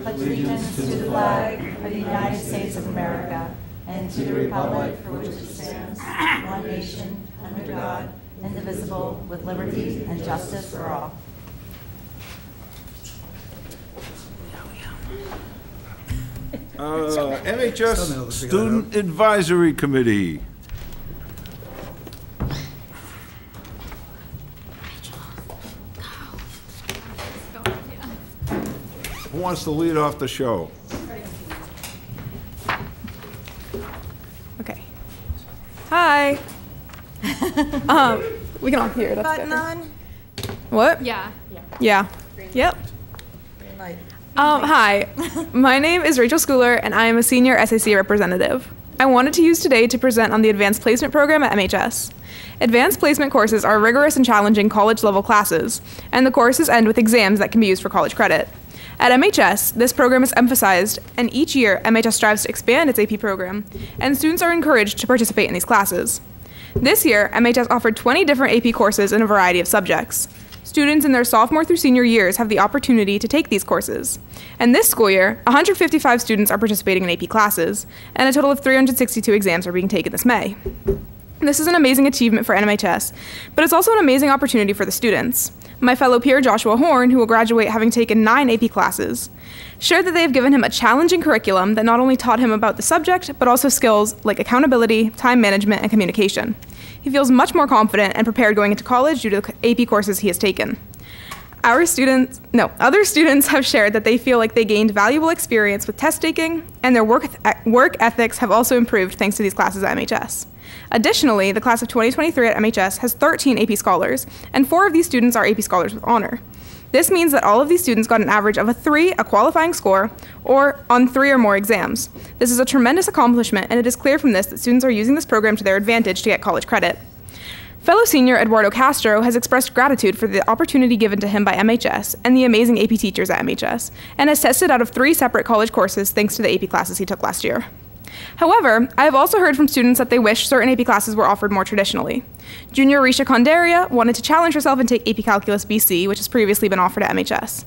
pledge allegiance to the flag of the United States of America and to the republic for which it stands, one nation, under God, indivisible, with liberty and justice for all. MHS Student Advisory Committee. Who wants to lead off the show? Okay. Hi. We can all hear. That's Button good. on? What? Yeah. Yeah. Yep. Green light. Hi. My name is Rachel Schooler, and I am a senior SAC representative. I wanted to use today to present on the Advanced Placement Program at MHS. Advanced Placement courses are rigorous and challenging college-level classes, and the courses end with exams that can be used for college credit. At MHS, this program is emphasized, and each year, MHS strives to expand its AP program, and students are encouraged to participate in these classes. This year, MHS offered 20 different AP courses in a variety of subjects. Students in their sophomore through senior years have the opportunity to take these courses. And this school year, 155 students are participating in AP classes, and a total of 362 exams are being taken this May. This is an amazing achievement for MHS, but it's also an amazing opportunity for the students. My fellow peer Joshua Horn, who will graduate having taken 9 AP classes, shared that they have given him a challenging curriculum that not only taught him about the subject, but also skills like accountability, time management, and communication. He feels much more confident and prepared going into college due to the AP courses he has taken. Other students have shared that they feel like they gained valuable experience with test taking, and their work ethics have also improved thanks to these classes at MHS. Additionally, the class of 2023 at MHS has 13 AP scholars, and 4 of these students are AP scholars with honor. This means that all of these students got an average of a 3, a qualifying score, or on 3 or more exams. This is a tremendous accomplishment, and it is clear from this that students are using this program to their advantage to get college credit. Fellow senior Eduardo Castro has expressed gratitude for the opportunity given to him by MHS and the amazing AP teachers at MHS, and has tested out of 3 separate college courses thanks to the AP classes he took last year. However, I have also heard from students that they wish certain AP classes were offered more traditionally. Junior Risha Kondaria wanted to challenge herself and take AP Calculus BC, which has previously been offered at MHS.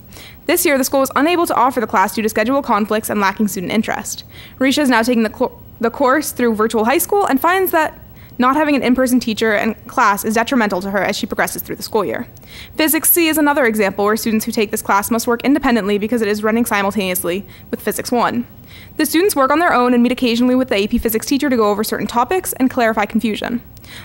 This year, the school was unable to offer the class due to schedule conflicts and lacking student interest. Risha is now taking the course through virtual high school and finds that not having an in-person teacher and class is detrimental to her as she progresses through the school year. Physics C is another example where students who take this class must work independently because it is running simultaneously with Physics 1. The students work on their own and meet occasionally with the AP Physics teacher to go over certain topics and clarify confusion.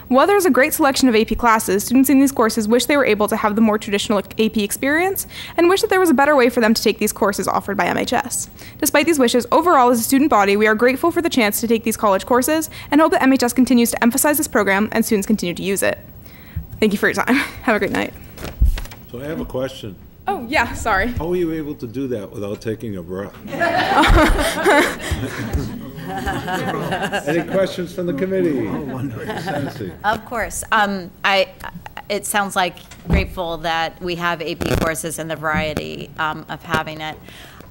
While there is a great selection of AP classes, students in these courses wish they were able to have the more traditional AP experience and wish that there was a better way for them to take these courses offered by MHS. Despite these wishes, overall as a student body, we are grateful for the chance to take these college courses and hope that MHS continues to emphasize this program and students continue to use it. Thank you for your time. Have a great night. So I have a question. Oh, yeah, sorry. How were you able to do that without taking a breath? Any questions from the committee? Of course. It sounds like grateful that we have AP courses and the variety of having it.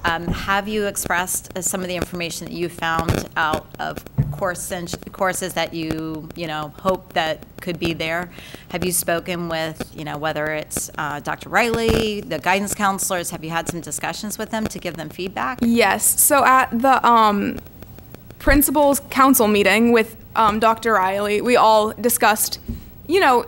Have you expressed some of the information that you found out of courses that you hope that could be there? Have you spoken with, whether it's Dr. Riley, the guidance counselors? Have you had some discussions with them to give them feedback? Yes. So at the principal's council meeting with Dr. Riley, we all discussed,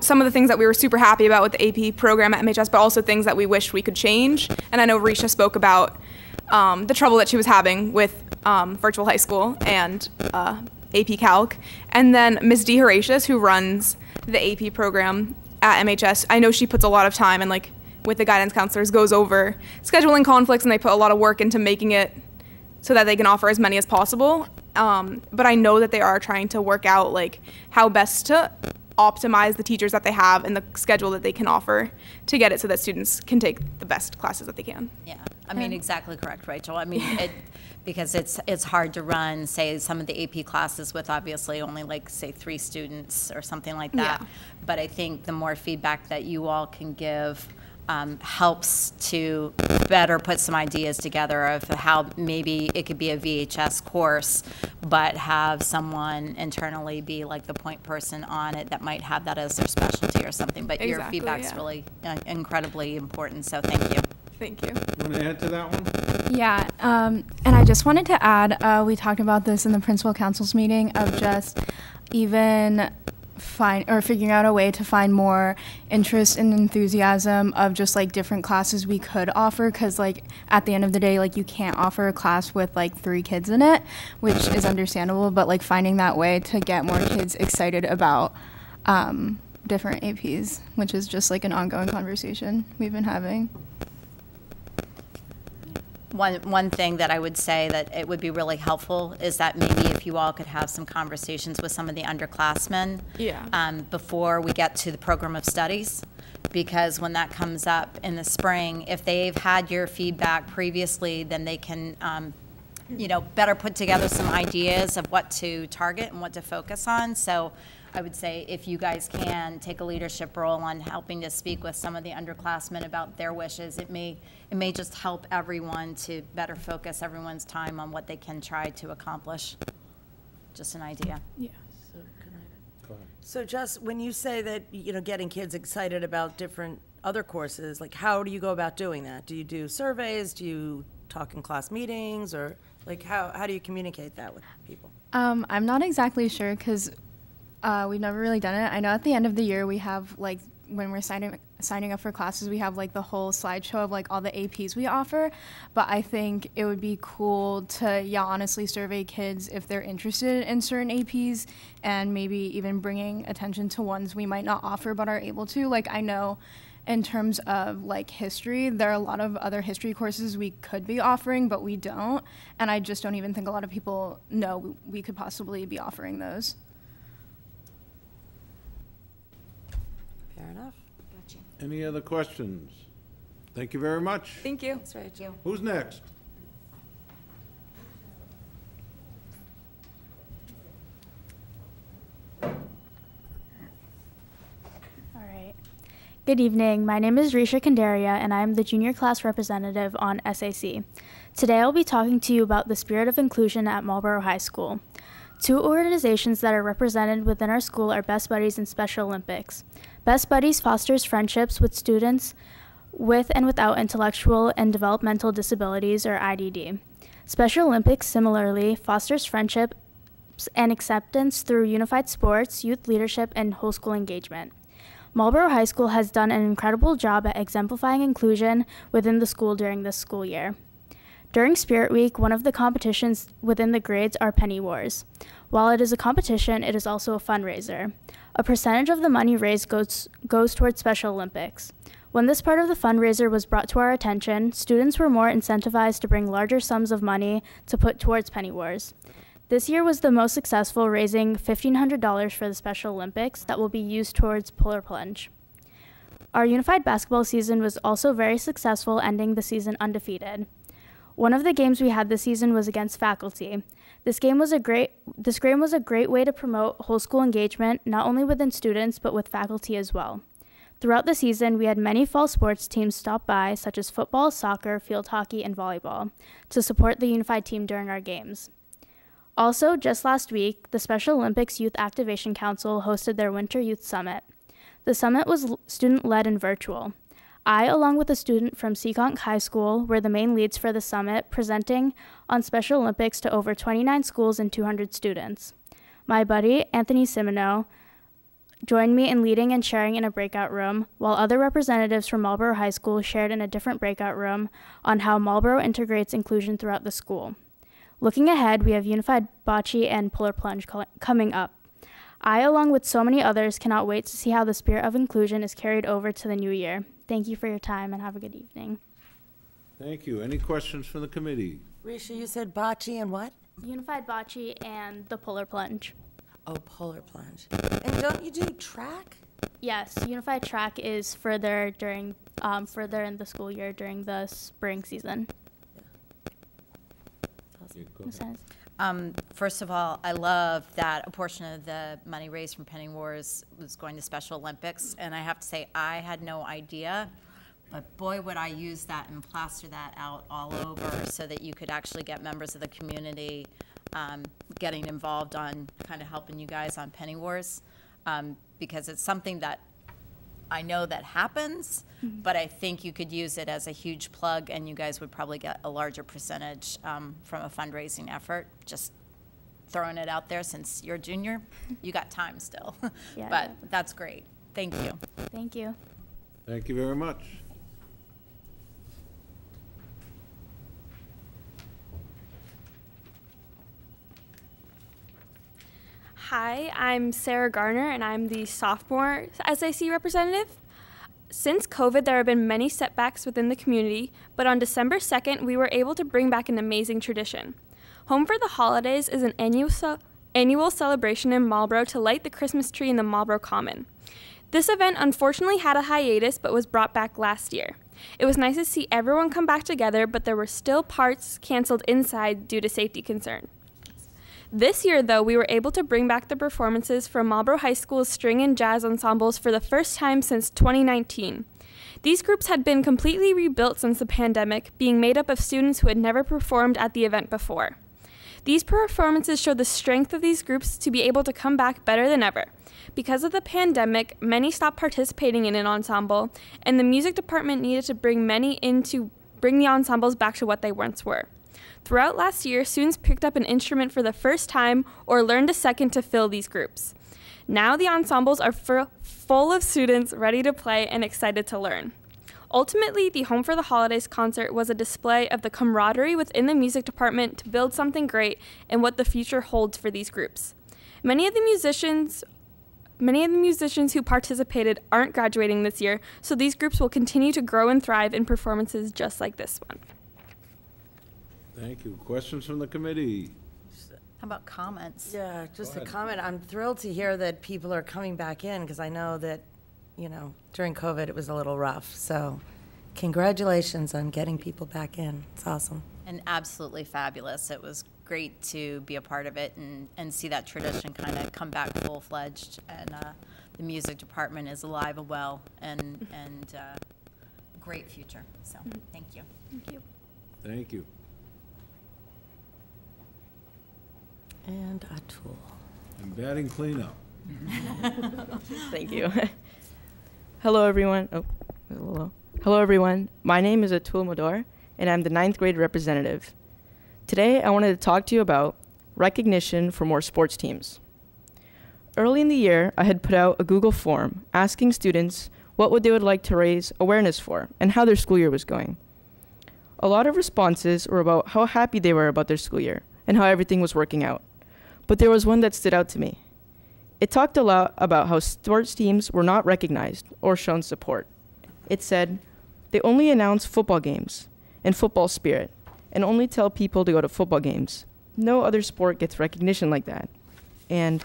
some of the things that we were super happy about with the AP program at MHS, but also things that we wish we could change. And I know Risha spoke about the trouble that she was having with virtual high school and AP Calc. And then Ms. D. Horatius, who runs the AP program at MHS, I know she puts a lot of time and with the guidance counselors goes over scheduling conflicts, and they put a lot of work into making it so that they can offer as many as possible. But I know that they are trying to work out how best to optimize the teachers that they have and the schedule that they can offer to get it so that students can take the best classes that they can. Yeah, exactly correct, Rachel. Because it's hard to run, say, some of the AP classes with obviously only say 3 students or something like that. Yeah. But I think the more feedback that you all can give helps to better put some ideas together of how maybe it could be a VHS course, but have someone internally be the point person on it that might have that as their specialty or something. But your feedback's really incredibly important, so thank you. Thank you. You want to add to that one? Yeah, and I just wanted to add, we talked about this in the principal council's meeting of just even figuring out a way to find more interest and enthusiasm of just like different classes we could offer, because like at the end of the day, like you can't offer a class with like 3 kids in it, which is understandable, but like finding that way to get more kids excited about different APs, which is just like an ongoing conversation we've been having. One thing that I would say that it would be really helpful is that maybe if you all could have some conversations with some of the underclassmen before we get to the program of studies, because when that comes up in the spring, if they've had your feedback previously, then they can better put together some ideas of what to target and what to focus on. So I would say if you guys can take a leadership role on helping to speak with some of the underclassmen about their wishes, it may just help everyone to better focus everyone's time on what they can try to accomplish. Just an idea. Yeah. So can I? Go ahead. So just when you say that, getting kids excited about different other courses, like how do you go about doing that? Do you do surveys? Do you talk in class meetings? Or like how do you communicate that with people? I'm not exactly sure because we've never really done it. I know at the end of the year we have like when we're signing up for classes, we have like the whole slideshow of like all the APs we offer. But I think it would be cool to honestly survey kids if they're interested in certain APs, and maybe even bringing attention to ones we might not offer but are able to. Like I know in terms of like history, there are a lot of other history courses we could be offering, but we don't. And I just don't even think a lot of people know we could possibly be offering those. Fair enough. Gotcha. Any other questions? Thank you very much. Thank you. That's right, Joe. Who's next? All right. Good evening. My name is Risha Kandaria, and I am the junior class representative on SAC. Today I'll be talking to you about the spirit of inclusion at Marlborough High School. 2 organizations that are represented within our school are Best Buddies and Special Olympics. Best Buddies fosters friendships with students with and without intellectual and developmental disabilities, or IDD. Special Olympics, similarly, fosters friendships and acceptance through unified sports, youth leadership, and whole school engagement. Marlborough High School has done an incredible job at exemplifying inclusion within the school during this school year. During Spirit Week, one of the competitions within the grades are Penny Wars. While it is a competition, it is also a fundraiser. A percentage of the money raised goes towards Special Olympics. When this part of the fundraiser was brought to our attention, students were more incentivized to bring larger sums of money to put towards Penny Wars. This year was the most successful, raising $1,500 for the Special Olympics that will be used towards polar plunge. Our unified basketball season was also very successful, ending the season undefeated. One of the games we had this season was against faculty. This game was a great way to promote whole school engagement, not only within students, but with faculty as well. Throughout the season, we had many fall sports teams stop by, such as football, soccer, field hockey, and volleyball, to support the unified team during our games. Also, just last week, the Special Olympics Youth Activation Council hosted their Winter Youth Summit. The summit was student-led and virtual. I, along with a student from Seekonk High School, were the main leads for the summit, presenting on Special Olympics to over 29 schools and 200 students. My buddy, Anthony Simino, joined me in leading and sharing in a breakout room, while other representatives from Marlborough High School shared in a different breakout room on how Marlborough integrates inclusion throughout the school. Looking ahead, we have Unified Bocce and Polar Plunge coming up. I, along with so many others, cannot wait to see how the spirit of inclusion is carried over to the new year. Thank you for your time and have a good evening. Thank you. Any questions from the committee? Risha, you said bocce and what? Unified Bocce and the Polar Plunge. Oh, polar plunge. And don't you do track? Yes, Unified Track is further in the school year during the spring season. Go ahead. First of all, I love that a portion of the money raised from Penny Wars was going to Special Olympics, and I have to say I had no idea, but boy would I use that and plaster that out all over so that you could actually get members of the community getting involved on kind of helping you guys on Penny Wars, because it's something that I know that happens, but I think you could use it as a huge plug, and you guys would probably get a larger percentage from a fundraising effort. Just throwing it out there, since you're a junior, you got time still. Yeah, But that's great. Thank you. Thank you. Thank you very much. Hi, I'm Sarah Garner, and I'm the sophomore SAC representative. Since COVID, there have been many setbacks within the community, but on December 2nd, we were able to bring back an amazing tradition. Home for the Holidays is an annual celebration in Marlborough to light the Christmas tree in the Marlborough Common. This event unfortunately had a hiatus, but was brought back last year. It was nice to see everyone come back together, but there were still parts canceled inside due to safety concerns. This year, though, we were able to bring back the performances from Marlborough High School's string and jazz ensembles for the first time since 2019. These groups had been completely rebuilt since the pandemic, being made up of students who had never performed at the event before. These performances show the strength of these groups to be able to come back better than ever. Because of the pandemic, many stopped participating in an ensemble, and the music department needed to bring many in to bring the ensembles back to what they once were. Throughout last year, students picked up an instrument for the first time or learned a second to fill these groups. Now the ensembles are full of students ready to play and excited to learn. Ultimately, the Home for the Holidays concert was a display of the camaraderie within the music department to build something great and what the future holds for these groups. Many of the musicians who participated aren't graduating this year, so these groups will continue to grow and thrive in performances just like this one. Thank you. Questions from the committee? How about comments? Yeah, just a comment. I'm thrilled to hear that people are coming back in, because I know that, during COVID, it was a little rough. So congratulations on getting people back in. It's awesome. And absolutely fabulous. It was great to be a part of it and see that tradition kind of come back full-fledged. And the music department is alive and well, and great future. So thank you. Thank you. Thank you. And a tool. And batting cleanup. Thank you. Hello, everyone. Oh, hello. Hello, everyone. My name is Atul Modor, and I'm the 9th grade representative. Today, I wanted to talk to you about recognition for more sports teams. Early in the year, I had put out a Google form asking students what they would like to raise awareness for and how their school year was going. A lot of responses were about how happy they were about their school year and how everything was working out. But there was one that stood out to me. It talked a lot about how sports teams were not recognized or shown support. It said, they only announce football games and football spirit and only tell people to go to football games. No other sport gets recognition like that. And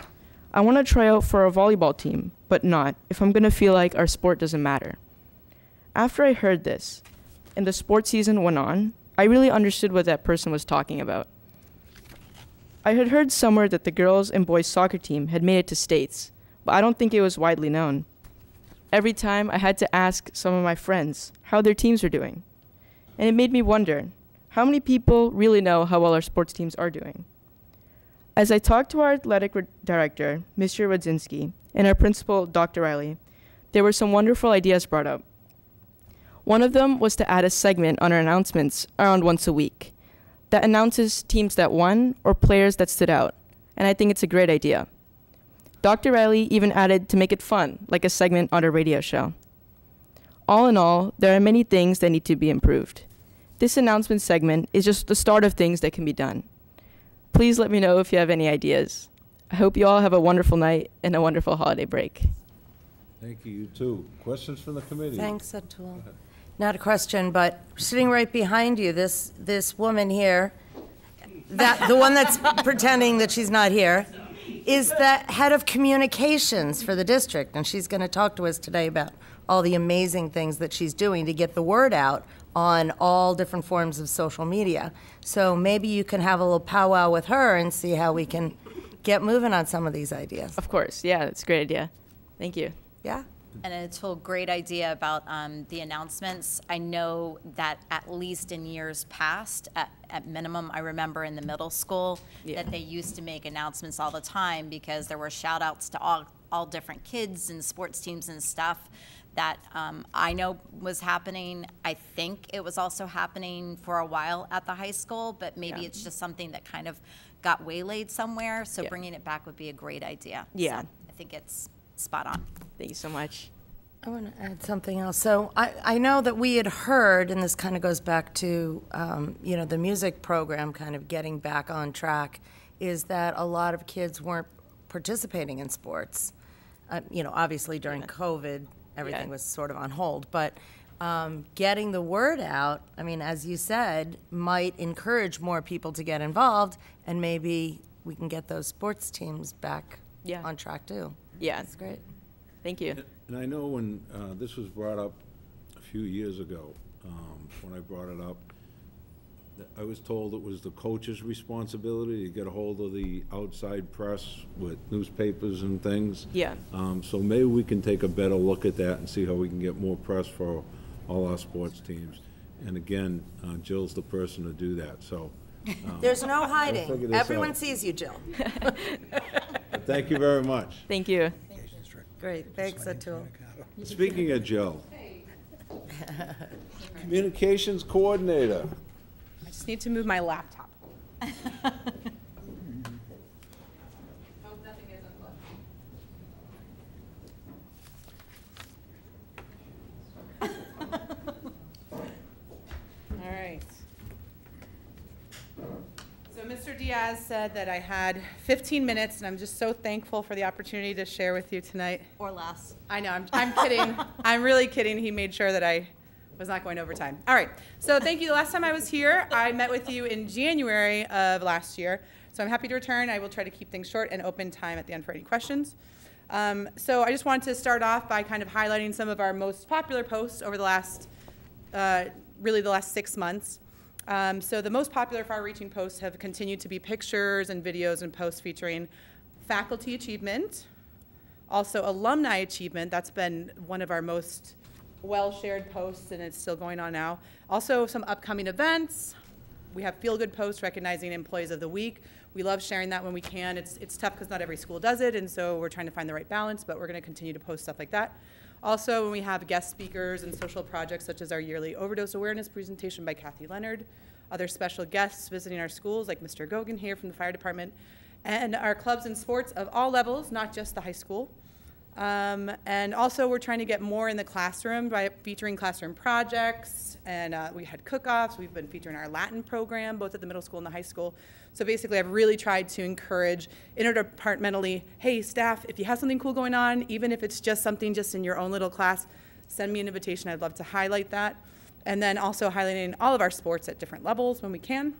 I want to try out for a volleyball team, but not if I'm going to feel like our sport doesn't matter. After I heard this and the sports season went on, I really understood what that person was talking about. I had heard somewhere that the girls and boys soccer team had made it to states, but I don't think it was widely known. Every time I had to ask some of my friends how their teams are doing. And it made me wonder, how many people really know how well our sports teams are doing? As I talked to our athletic director, Mr. Radzinski, and our principal, Dr. Riley, there were some wonderful ideas brought up. One of them was to add a segment on our announcements around once a week that announces teams that won or players that stood out, and I think it's a great idea. Dr. Riley even added to make it fun, like a segment on a radio show. All in all, there are many things that need to be improved. This announcement segment is just the start of things that can be done. Please let me know if you have any ideas. I hope you all have a wonderful night and a wonderful holiday break. Thank you, you too. Questions from the committee? Thanks, Atul. Not a question, but sitting right behind you, this woman here, the one that's pretending that she's not here, is the head of communications for the district, and she's going to talk to us today about all the amazing things that she's doing to get the word out on all different forms of social media. So maybe you can have a little powwow with her and see how we can get moving on some of these ideas. Of course, yeah, that's a great idea. Thank you. Yeah? And it's a great idea about the announcements. I know that at least in years past, at minimum, I remember in the middle school that they used to make announcements all the time because there were shout outs to all different kids and sports teams and stuff that I know was happening. I think it was also happening for a while at the high school, but maybe it's just something that kind of got waylaid somewhere. So bringing it back would be a great idea. Yeah. So I think it's spot on. Thank you so much. I want to add something else. So I know that we had heard, and this kind of goes back to, you know, the music program kind of getting back on track, is that a lot of kids weren't participating in sports. You know, obviously during COVID, everything was sort of on hold, but getting the word out, I mean, as you said, might encourage more people to get involved, and maybe we can get those sports teams back on track too. Yeah. That's great. Thank you. And I know when this was brought up a few years ago, when I brought it up, that I was told it was the coach's responsibility to get a hold of the outside press with newspapers and things. Yeah. So maybe we can take a better look at that and see how we can get more press for all our sports teams. And again, Jill's the person to do that, so. There's no figure hiding. this Everyone out. sees you, Jill. Thank you very much. Thank you. Great, thanks, Atul. Speaking of Jill, Communications Coordinator. I just need to move my laptop. All right. So Mr. Diaz said that I had 15 minutes, and I'm just so thankful for the opportunity to share with you tonight. Or less. I know, I'm kidding. I'm really kidding. He made sure that I was not going over time. All right, so thank you. The last time I was here, I met with you in January of last year. So I'm happy to return. I will try to keep things short and open time at the end for any questions. So I just wanted to start off by kind of highlighting some of our most popular posts over the last, really the last 6 months. So the most popular far-reaching posts have continued to be pictures and videos and posts featuring faculty achievement, also alumni achievement. That's been one of our most well-shared posts, and it's still going on now. Also some upcoming events. We have feel-good posts recognizing Employees of the Week. We love sharing that when we can. It's tough because not every school does it, and so we're trying to find the right balance, but we're going to continue to post stuff like that. Also, when we have guest speakers and social projects, such as our yearly overdose awareness presentation by Kathy Leonard, other special guests visiting our schools, like Mr. Gogan here from the fire department, and our clubs and sports of all levels, not just the high school. And also, we're trying to get more in the classroom by featuring classroom projects, and we had cook-offs. We've been featuring our Latin program, both at the middle school and the high school. So basically, I've really tried to encourage interdepartmentally, hey, staff, if you have something cool going on, even if it's just something just in your own little class, send me an invitation. I'd love to highlight that. And then also highlighting all of our sports at different levels when we can.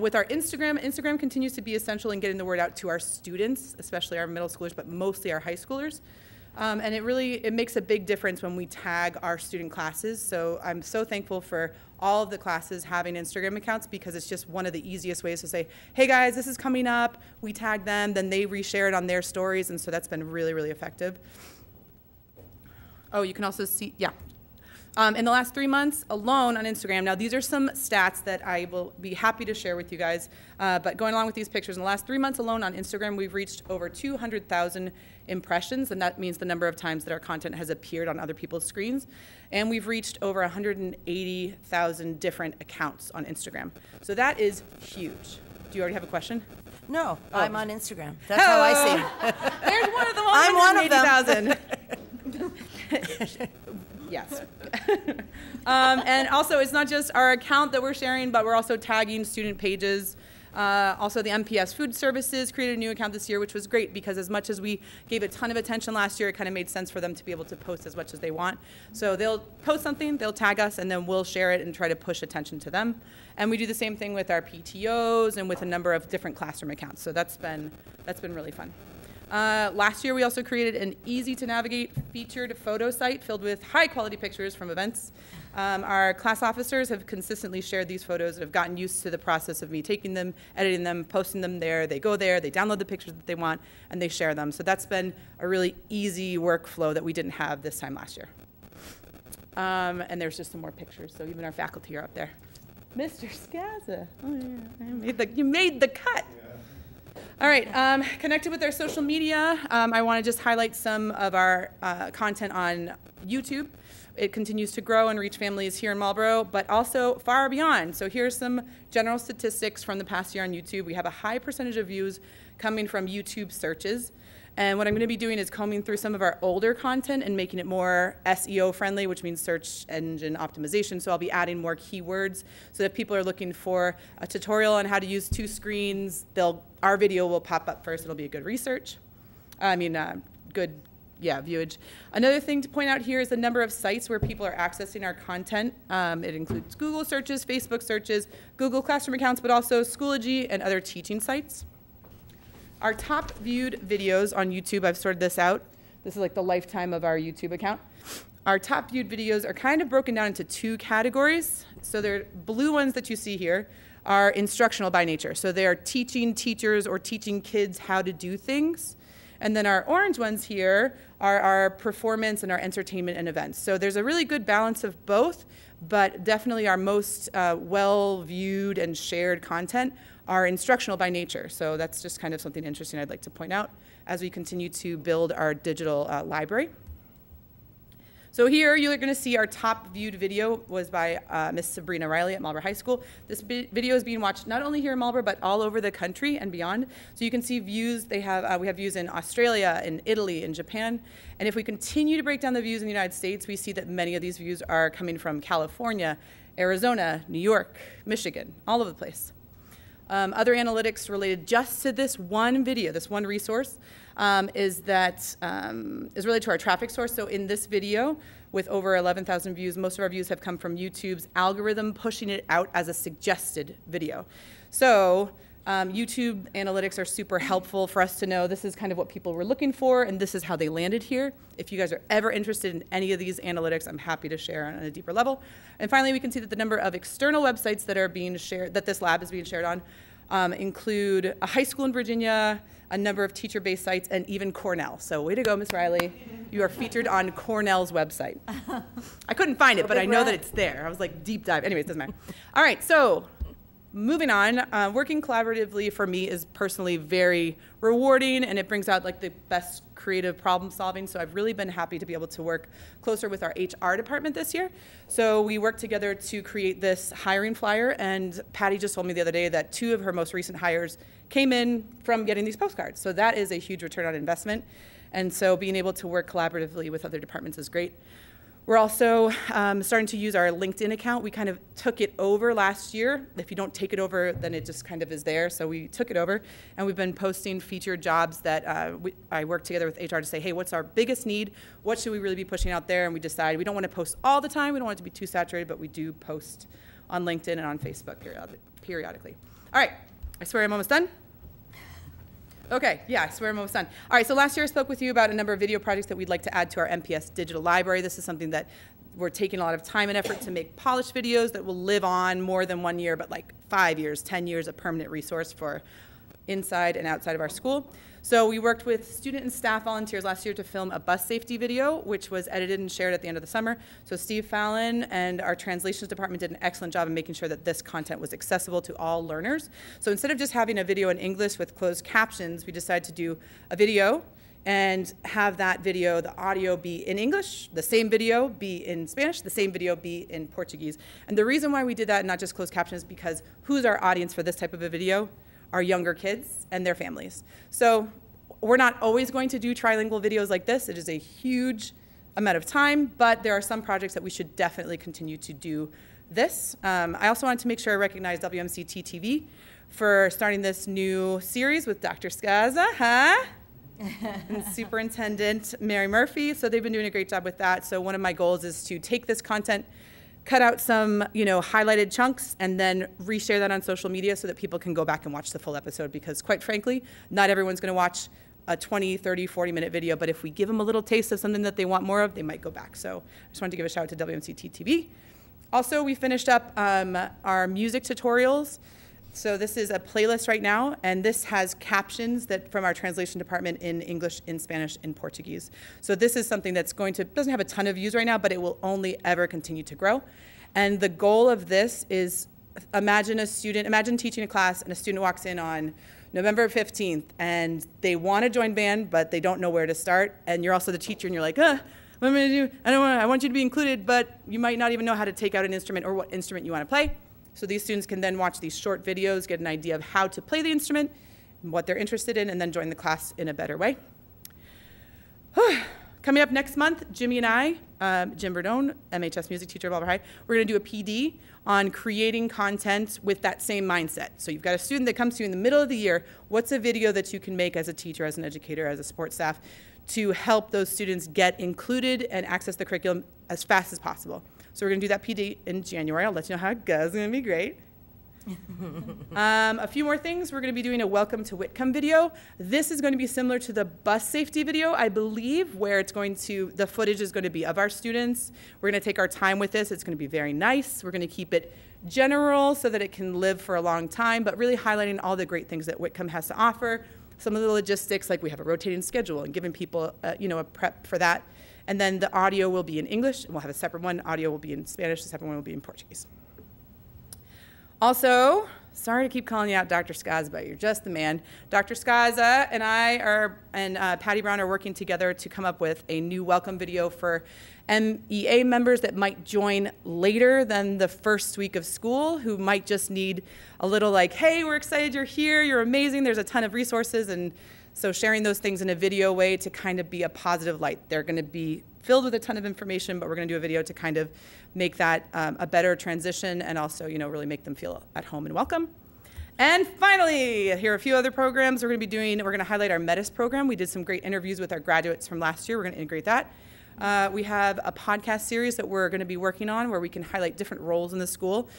With our Instagram continues to be essential in getting the word out to our students, especially our middle schoolers, but mostly our high schoolers. And it makes a big difference when we tag our student classes. So I'm so thankful for all of the classes having Instagram accounts, because it's just one of the easiest ways to say, hey guys, this is coming up. We tag them, then they reshare it on their stories, and so that's been really, really effective. Oh, you can also see, in the last 3 months alone on Instagram, now these are some stats that I will be happy to share with you guys, but going along with these pictures, in the last 3 months alone on Instagram, we've reached over 200,000 impressions, and that means the number of times that our content has appeared on other people's screens. And we've reached over 180,000 different accounts on Instagram. So that is huge. Do you already have a question? No, I'm on Instagram. That's how I see it. There's one of them, I'm one of them. 180,000. Yes. And also, it's not just our account that we're sharing, but we're also tagging student pages. Also, the MPS Food Services created a new account this year, which was great, because as much as we gave a ton of attention last year, it kind of made sense for them to be able to post as much as they want. So they'll post something, they'll tag us, and then we'll share it and try to push attention to them. And we do the same thing with our PTOs and with a number of different classroom accounts. So that's been really fun. Last year, we also created an easy-to-navigate featured photo site filled with high-quality pictures from events. Our class officers have consistently shared these photos and have gotten used to the process of me taking them, editing them, posting them there. They go there, they download the pictures that they want, and they share them. So that's been a really easy workflow that we didn't have this time last year. And there's just some more pictures, so even our faculty are up there. Mr. Skaza, oh yeah, you made the cut. All right, connected with our social media, I want to just highlight some of our content on YouTube. It continues to grow and reach families here in Marlborough, but also far beyond. So here's some general statistics from the past year on YouTube. We have a high percentage of views coming from YouTube searches. And what I'm going to be doing is combing through some of our older content and making it more SEO friendly, which means search engine optimization. So I'll be adding more keywords so that if people are looking for a tutorial on how to use 2 screens, our video will pop up first. It'll be a good research. Good viewage. Another thing to point out here is the number of sites where people are accessing our content. It includes Google searches, Facebook searches, Google Classroom accounts, but also Schoology and other teaching sites. Our top viewed videos on YouTube, I've sorted this out. This is like the lifetime of our YouTube account. Our top viewed videos are kind of broken down into 2 categories. So the blue ones that you see here are instructional by nature. So they are teaching teachers or teaching kids how to do things. And then our orange ones here are our performance and our entertainment and events. So there's a really good balance of both, but definitely our most well-viewed and shared content are instructional by nature. So that's just kind of something interesting I'd like to point out as we continue to build our digital library. So here you're going to see our top viewed video was by Miss Sabrina Riley at Marlborough High School. This video is being watched not only here in Marlborough, but all over the country and beyond. So you can see views. We have views in Australia, in Italy, in Japan. And if we continue to break down the views in the United States, we see that many of these views are coming from California, Arizona, New York, Michigan, all over the place. Other analytics related just to this one video, this one resource, is related to our traffic source. So in this video, with over 11,000 views, most of our views have come from YouTube's algorithm pushing it out as a suggested video. So YouTube analytics are super helpful for us to know this is kind of what people were looking for, and this is how they landed here. If you guys are ever interested in any of these analytics, I'm happy to share on a deeper level. And finally, we can see that the number of external websites that are being shared, that this lab is being shared on, include a high school in Virginia, a number of teacher-based sites, and even Cornell. So way to go, Miss Riley. You are featured on Cornell's website. I couldn't find it, but I know that it's there. I was like, deep dive. Anyways, doesn't matter. All right, so moving on, working collaboratively for me is personally very rewarding, and it brings out like the best creative problem solving. So I've really been happy to be able to work closer with our HR department this year. So we worked together to create this hiring flyer, and Patty just told me the other day that 2 of her most recent hires came in from getting these postcards. So that is a huge return on investment. And so being able to work collaboratively with other departments is great. We're also starting to use our LinkedIn account. We kind of took it over last year. If you don't take it over, then it just kind of is there. So we took it over, and we've been posting featured jobs that I work together with HR to say, hey, what's our biggest need? What should we really be pushing out there? And we decide we don't want to post all the time. We don't want it to be too saturated, but we do post on LinkedIn and on Facebook periodically. All right, I swear I'm almost done. Okay, yeah, I swear I'm almost done. All right, so last year I spoke with you about a number of video projects that we'd like to add to our MPS digital library. This is something that we're taking a lot of time and effort to make polished videos that will live on more than 1 year, but like 5 years, 10 years, a permanent resource for inside and outside of our school. So we worked with student and staff volunteers last year to film a bus safety video, which was edited and shared at the end of the summer. So Steve Fallon and our translations department did an excellent job in making sure that this content was accessible to all learners. So instead of just having a video in English with closed captions, we decided to do a video and have that video, the audio be in English, the same video be in Spanish, the same video be in Portuguese. And the reason why we did that and not just closed captions is because who's our audience for this type of a video? Our younger kids and their families. So we're not always going to do trilingual videos like this. It is a huge amount of time, but there are some projects that we should definitely continue to do this. I also wanted to make sure I recognize WMCT-TV for starting this new series with Dr. Skaza, and Superintendent Mary Murphy. So they've been doing a great job with that. So one of my goals is to take this content, cut out some, highlighted chunks, and then reshare that on social media so that people can go back and watch the full episode, because quite frankly, not everyone's going to watch a 20, 30, 40-minute video, but if we give them a little taste of something that they want more of, they might go back. So I just wanted to give a shout out to WMCT-TV. Also, we finished up our music tutorials. So this is a playlist right now, and this has captions that from our translation department in English, in Spanish, in Portuguese. So this is something that's doesn't have a ton of views right now, but it will only ever continue to grow. And the goal of this is, imagine teaching a class and a student walks in on November 15th, and they want to join band, but they don't know where to start. And you're also the teacher, and you're like, what am I going to do? I want you to be included, but you might not even know how to take out an instrument or what instrument you want to play. So these students can then watch these short videos, get an idea of how to play the instrument, what they're interested in, and then join the class in a better way. Coming up next month, Jimmy and I, Jim Verdone, MHS music teacher at Marlborough High, we're going to do a PD on creating content with that same mindset. So you've got a student that comes to you in the middle of the year. What's a video that you can make as a teacher, as an educator, as a support staff to help those students get included and access the curriculum as fast as possible? So we're going to do that PD in January. I'll let you know how it goes. It's going to be great. A few more things. We're going to be doing a Welcome to Whitcomb video. This is going to be similar to the bus safety video, I believe, where the footage is going to be of our students. We're going to take our time with this. It's going to be very nice. We're going to keep it general so that it can live for a long time, but really highlighting all the great things that Whitcomb has to offer. Some of the logistics, like we have a rotating schedule and giving people, a prep for that. And then the audio will be in English, and we'll have a separate one. Audio will be in Spanish. The separate one will be in Portuguese. Also, sorry to keep calling you out, Dr. Skaza, but you're just the man. Dr. Skaza and Patty Brown are working together to come up with a new welcome video for MEA members that might join later than the first week of school, who might just need a little like, hey, we're excited you're here, you're amazing, there's a ton of resources. And so sharing those things in a video way to kind of be a positive light. They're going to be filled with a ton of information, but we're going to do a video to kind of make that a better transition and also, really make them feel at home and welcome. And finally, here are a few other programs we're going to be doing. We're going to highlight our METIS program. We did some great interviews with our graduates from last year. We're going to integrate that. We have a podcast series that we're going to be working on where we can highlight different roles in the school.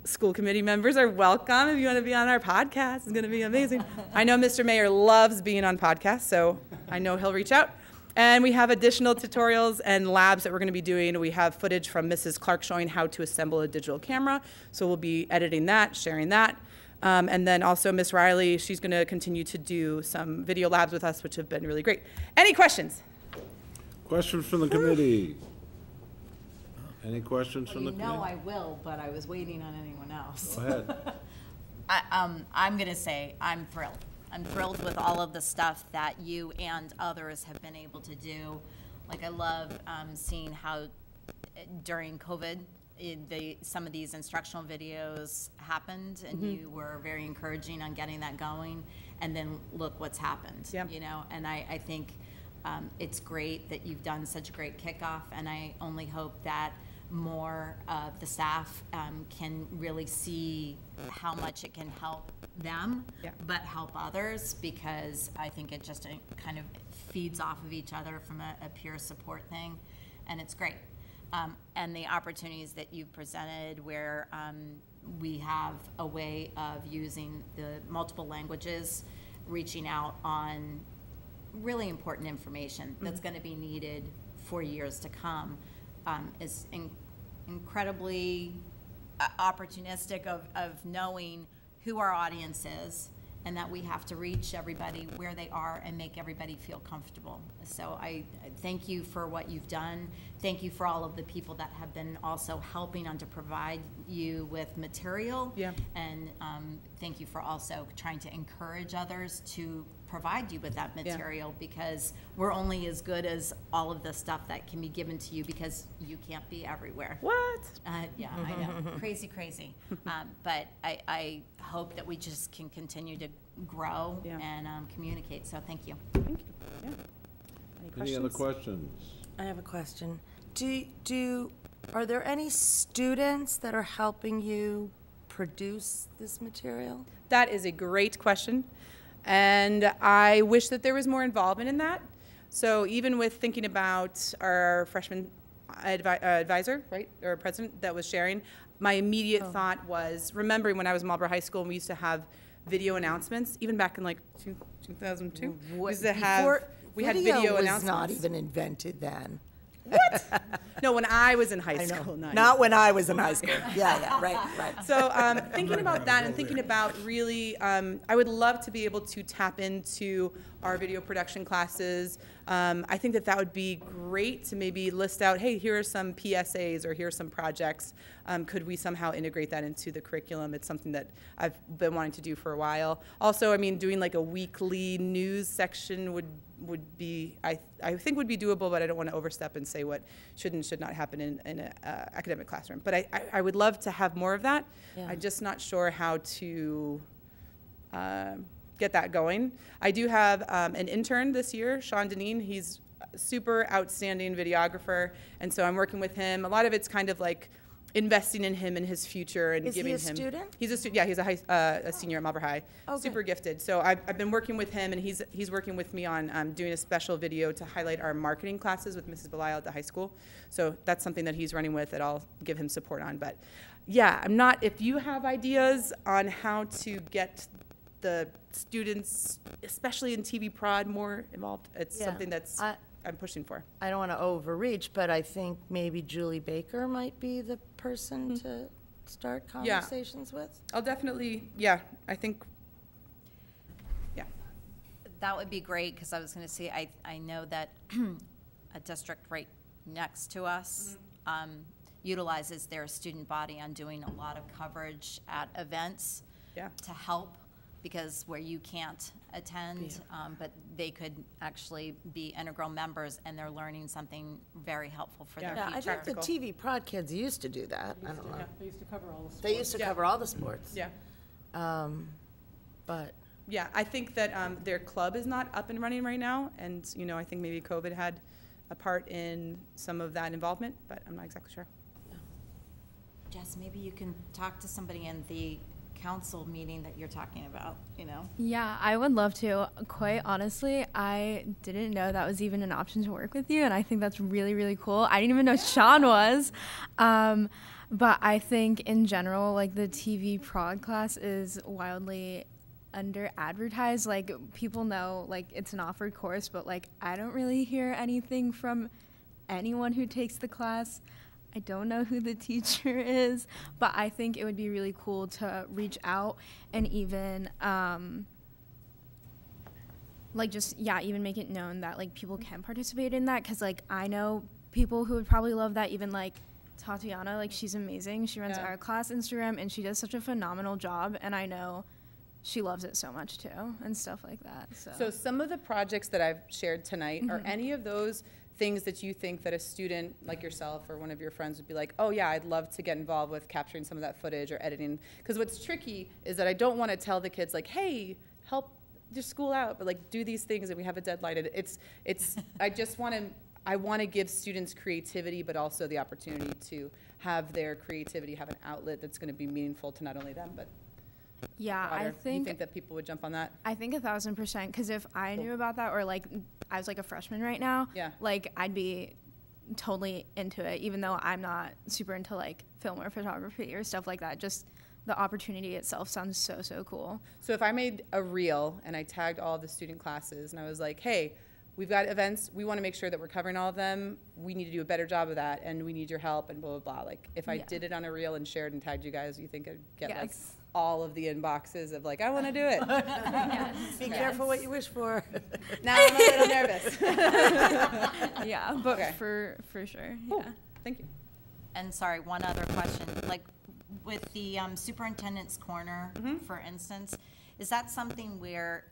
School committee members are welcome if you want to be on our podcast. It's going to be amazing. I know Mr. Mayor loves being on podcasts, so I know he'll reach out. And we have additional tutorials and labs that we're going to be doing. We have footage from Mrs. Clark showing how to assemble a digital camera. So we'll be editing that, sharing that. And then also Miss Riley, she's going to continue to do some video labs with us, which have been really great. Any questions? Questions from the committee? Any questions from the committee? I will, but I was waiting on anyone else. Go ahead. I'm going to say I'm thrilled. I'm thrilled with all of the stuff that you and others have been able to do. Like, I love seeing how during COVID, some of these instructional videos happened, and you were very encouraging on getting that going. And then look what's happened, And I think it's great that you've done such a great kickoff, and I only hope that more of the staff can really see how much it can help them, but help others, because I think it just kind of feeds off of each other from a pure support thing, and it's great. And the opportunities that you've presented where we have a way of using the multiple languages, reaching out on really important information that's going to be needed for years to come, is incredibly opportunistic of knowing who our audience is, and that we have to reach everybody where they are and make everybody feel comfortable. So I thank you for what you've done. Thank you for all of the people that have been also helping on to provide you with material. And thank you for also trying to encourage others to provide you with that material, because we're only as good as all of the stuff that can be given to you, because you can't be everywhere. What? Yeah, I know. Crazy. But I hope that we just can continue to grow and communicate. So thank you. Thank you. Yeah. Any other questions? I have a question. Are there any students that are helping you produce this material? That is a great question. And I wish that there was more involvement in that. So even with thinking about our freshman advisor, right, or president that was sharing, my immediate thought was remembering when I was in Marlborough High School and we used to have video announcements, even back in like 2002. We used to have, we had video announcements. Was not even invented then. What? No, when I was in high school. Not when I was in high school. Yeah, right. So thinking about that and thinking about really, I would love to be able to tap into our video production classes. I think that would be great to maybe list out, hey, here are some PSAs or here are some projects. Could we somehow integrate that into the curriculum? It's something that I've been wanting to do for a while. Also, I mean, doing like a weekly news section would would be, I think would be doable, but I don't want to overstep and say what should and should not happen in an academic classroom. But I would love to have more of that. Yeah. I'm just not sure how to get that going. I do have an intern this year, Sean Deneen. He's a super outstanding videographer, and so I'm working with him. A lot of it's kind of like investing in him and his future and giving him. Is he a student? He's a student. Yeah, he's a senior at Marlborough High. Oh, super good. gifted. So I've been working with him, and he's working with me on doing a special video to highlight our marketing classes with Mrs. Belial at the high school. So that's something that he's running with that I'll give him support on. But yeah, I'm not. If you have ideas on how to get the students, especially in TV prod, more involved, it's Yeah. something that's I'm pushing for. I don't want to overreach, but I think maybe Julie Baker might be the person to start Yeah. conversations with. I'll definitely, yeah, I think, yeah. That would be great, because I was going to say, I know that a district right next to us utilizes their student body on doing a lot of coverage at events Yeah. to help, because where you can't attend, but they could actually be integral members, and they're learning something very helpful for Yeah. their Yeah, I future. think the TV prod kids used to do that. I don't know. They used to cover all the sports. They used to Yeah. cover all the sports. Yeah. But Yeah, I think that their club is not up and running right now, and I think maybe COVID had a part in some of that involvement, but I'm not exactly sure. Jess, maybe you can talk to somebody in the council meeting that you're talking about, Yeah, I would love to. Quite honestly, I didn't know that was even an option to work with you, and I think that's really, really cool. I didn't even know Sean was. But I think in general, like the TV prod class is wildly under advertised. Like people know like it's an offered course, but like I don't really hear anything from anyone who takes the class. I don't know who the teacher is, but I think it would be really cool to reach out and even like just even make it known that like people can participate in that, because like I know people who would probably love that, even like Tatiana, like she's amazing. She runs our class Instagram and she does such a phenomenal job, and I know she loves it so much too and stuff like that. So some of the projects that I've shared tonight, are any of those things that you think that a student like yourself or one of your friends would be like, oh yeah, I'd love to get involved with capturing some of that footage or editing? Because what's tricky is that I don't want to tell the kids like, hey, help your school out, but like do these things and we have a deadline. It's I want to give students creativity, but also the opportunity to have their creativity have an outlet that's going to be meaningful to not only them, but yeah, broader. I think You think that people would jump on that? I think 1,000%, because if I knew about that, or like I was like a freshman right now, Yeah. like I'd be totally into it, even though I'm not super into like film or photography or stuff like that. Just the opportunity itself sounds so cool. So if I made a reel and I tagged all the student classes and I was like, hey, we've got events, we want to make sure that we're covering all of them, we need to do a better job of that, and we need your help, and blah, blah, blah. Like, if I did it on a reel and shared and tagged you guys, you think I'd get like Yes. all of the inboxes of like, I want to do it. be careful what you wish for. Now I'm a little nervous. Yeah, but Okay. for sure. Cool. Yeah. Thank you. And sorry, one other question, like with the superintendent's corner, for instance, is that something where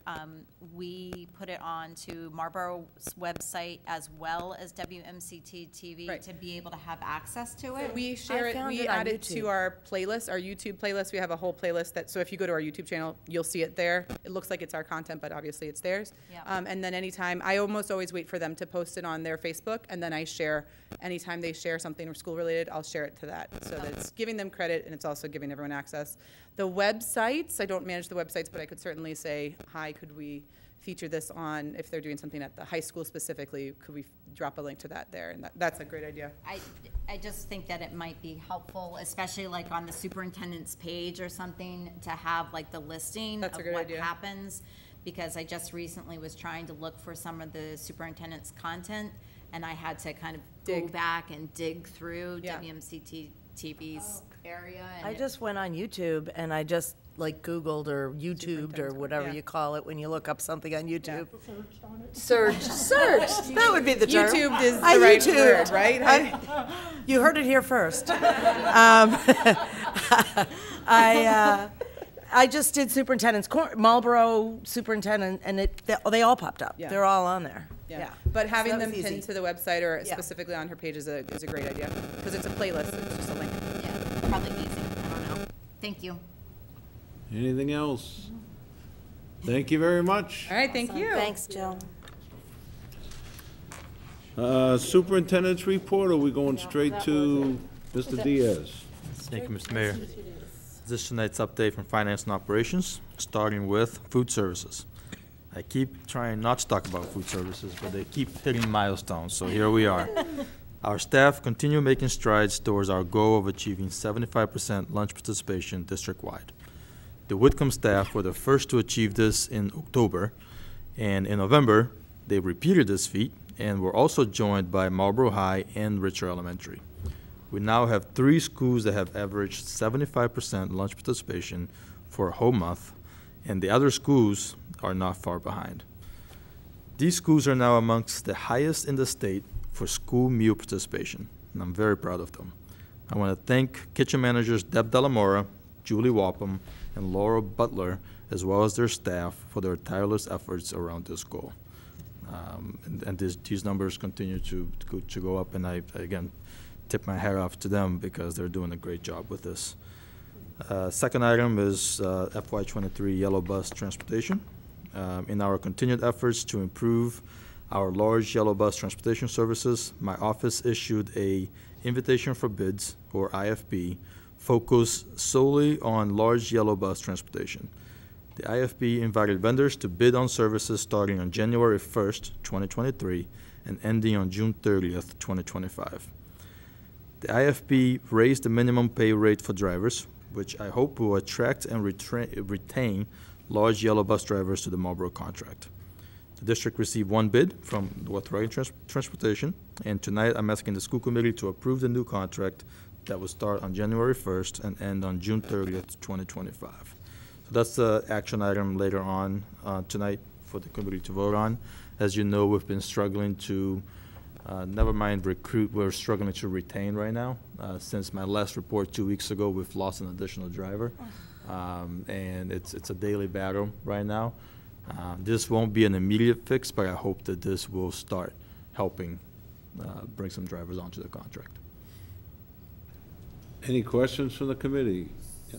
we put it on to Marlborough's website as well as WMCT-TV Right. to be able to have access to it? We share it, found we it on add it YouTube. to our playlist, our YouTube playlist. We have a whole playlist that, so if you go to our YouTube channel, you'll see it there. It looks like it's our content, but obviously it's theirs. Yeah. And then anytime, I almost always wait for them to post it on their Facebook, and then I share, anytime they share something school related, I'll share it to that. So that it's giving them credit and it's also giving everyone access. The websites, I don't manage the websites, but I could certainly say, hi, could we feature this on, if they're doing something at the high school specifically, could we drop a link to that there? And that's a great idea. I just think that it might be helpful, especially like on the superintendent's page or something, to have like the listing That's a of good what idea. happens. Because I just recently was trying to look for some of the superintendent's content, and I had to kind of go Dig. back and dig through Yeah. WMCT-TV's area. And I just went on YouTube and I just like Googled or YouTubed or whatever Yeah. you call it when you look up something on YouTube. Searched on it. Searched. That would be the term. YouTube is I the right YouTubed. word, right? You heard it here first. I just did superintendent's, Marlborough superintendent, and they all popped up. Yeah. They're all on there. Yeah. But having So that them was easy. pinned to the website or Yeah. specifically on her page is a great idea, because it's a playlist, it's just a link. Yeah, probably easy, I don't know. Thank you. Anything else? Thank you very much. All right, thank you. Thanks, Jill. Superintendent's report, or are we going straight to Mr. Diaz? Thank you, Mr. Mayor. This is tonight's update from Finance and Operations, starting with food services. I keep trying not to talk about food services, but they keep hitting milestones, so here we are. Our staff continue making strides towards our goal of achieving 75% lunch participation district-wide. The Whitcomb staff were the first to achieve this in October, and in November, they repeated this feat and were also joined by Marlborough High and Richer Elementary. We now have 3 schools that have averaged 75% lunch participation for a whole month, and the other schools are not far behind. These schools are now amongst the highest in the state for school meal participation, and I'm very proud of them. I want to thank kitchen managers Deb Delamora, Julie Wapham, and Laura Butler, as well as their staff, for their tireless efforts around this goal. And these numbers continue to go up, and I again tip my hat off to them because they're doing a great job with this. Second item is FY23 yellow bus transportation. In our continued efforts to improve our large yellow bus transportation services, my office issued a invitation for bids, or IFB, focused solely on large yellow bus transportation. The IFB invited vendors to bid on services starting on January 1st, 2023, and ending on June 30th, 2025. The IFB raised the minimum pay rate for drivers, which I hope will attract and retain large yellow bus drivers to the Marlborough contract. The district received 1 bid from North Riding Transportation, and tonight I'm asking the school committee to approve the new contract that will start on January 1st and end on June 30th, 2025. So that's the action item later on tonight for the committee to vote on. As you know, we've been struggling to, never mind recruit, we're struggling to retain right now. Since my last report 2 weeks ago, we've lost an additional driver. And it's a daily battle right now. This won't be an immediate fix, but I hope that this will start helping bring some drivers onto the contract. Any questions from the committee? Yeah.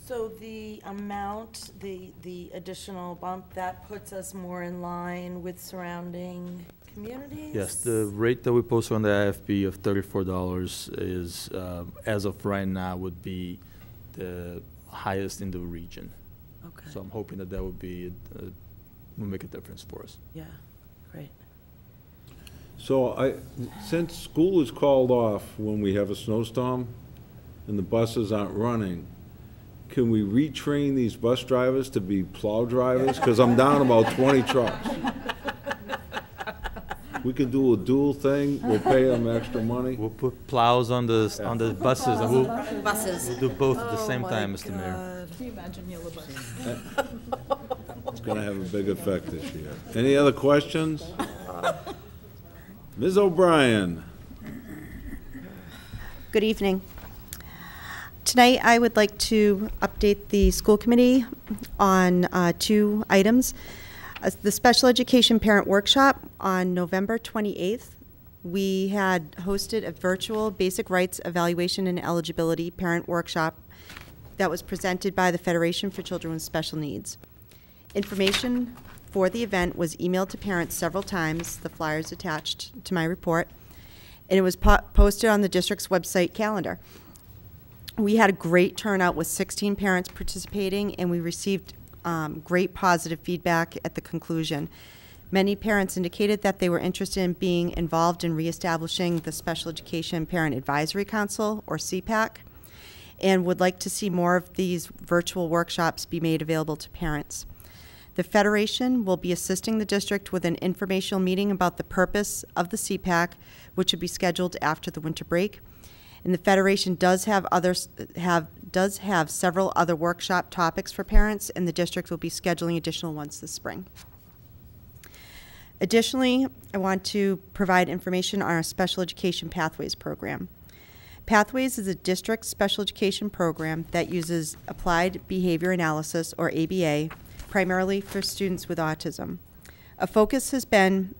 So the amount, the additional bump, that puts us more in line with surrounding communities? Yes, the rate that we posted on the IFB of $34 is, as of right now, would be the highest in the region. Okay. So I'm hoping that would be, will make a difference for us. Yeah, great. So since school is called off when we have a snowstorm and the buses aren't running, can we retrain these bus drivers to be plow drivers? Because I'm down about 20 trucks. We can do a dual thing, we'll pay them extra money. We'll put plows on the buses, and we'll do both at the same time, Mr. Mayor. Can you imagine yellow bus? It's gonna have a big effect this year. Any other questions? Ms. O'Brien. Good evening. Tonight, I would like to update the school committee on 2 items. The special education parent workshop on November 28th, we had hosted a virtual basic rights evaluation and eligibility parent workshop that was presented by the Federation for Children with Special Needs. Information for the event was emailed to parents several times, the flyers attached to my report, and it was posted on the district's website calendar. We had a great turnout with 16 parents participating, and we received great positive feedback at the conclusion. Many parents indicated that they were interested in being involved in reestablishing the Special Education Parent Advisory Council, or CPAC, and would like to see more of these virtual workshops be made available to parents. The Federation will be assisting the district with an informational meeting about the purpose of the CPAC, which will be scheduled after the winter break. And the Federation does have several other workshop topics for parents, and the district will be scheduling additional ones this spring. Additionally, I want to provide information on our Special Education Pathways program. Pathways is a district special education program that uses applied behavior analysis, or ABA, primarily for students with autism. A focus has been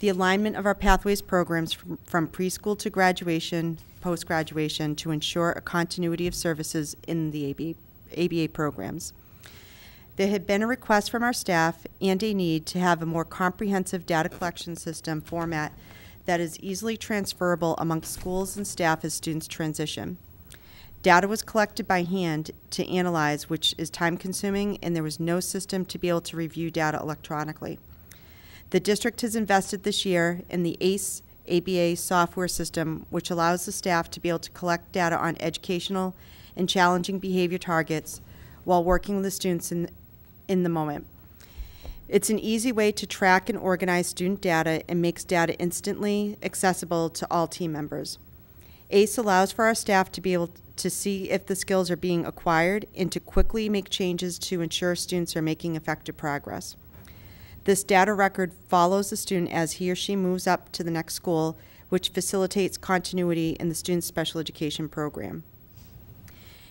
the alignment of our Pathways programs from preschool to graduation, post-graduation, to ensure a continuity of services in the ABA programs. There had been a request from our staff and a need to have a more comprehensive data collection system format that is easily transferable amongst schools and staff as students transition. Data was collected by hand to analyze, which is time-consuming, and there was no system to be able to review data electronically. The district has invested this year in the ACE ABA software system, which allows the staff to be able to collect data on educational and challenging behavior targets while working with the students in the moment. It's an easy way to track and organize student data and makes data instantly accessible to all team members. ACE allows for our staff to be able to see if the skills are being acquired and to quickly make changes to ensure students are making effective progress. This data record follows the student as he or she moves up to the next school, which facilitates continuity in the student's special education program.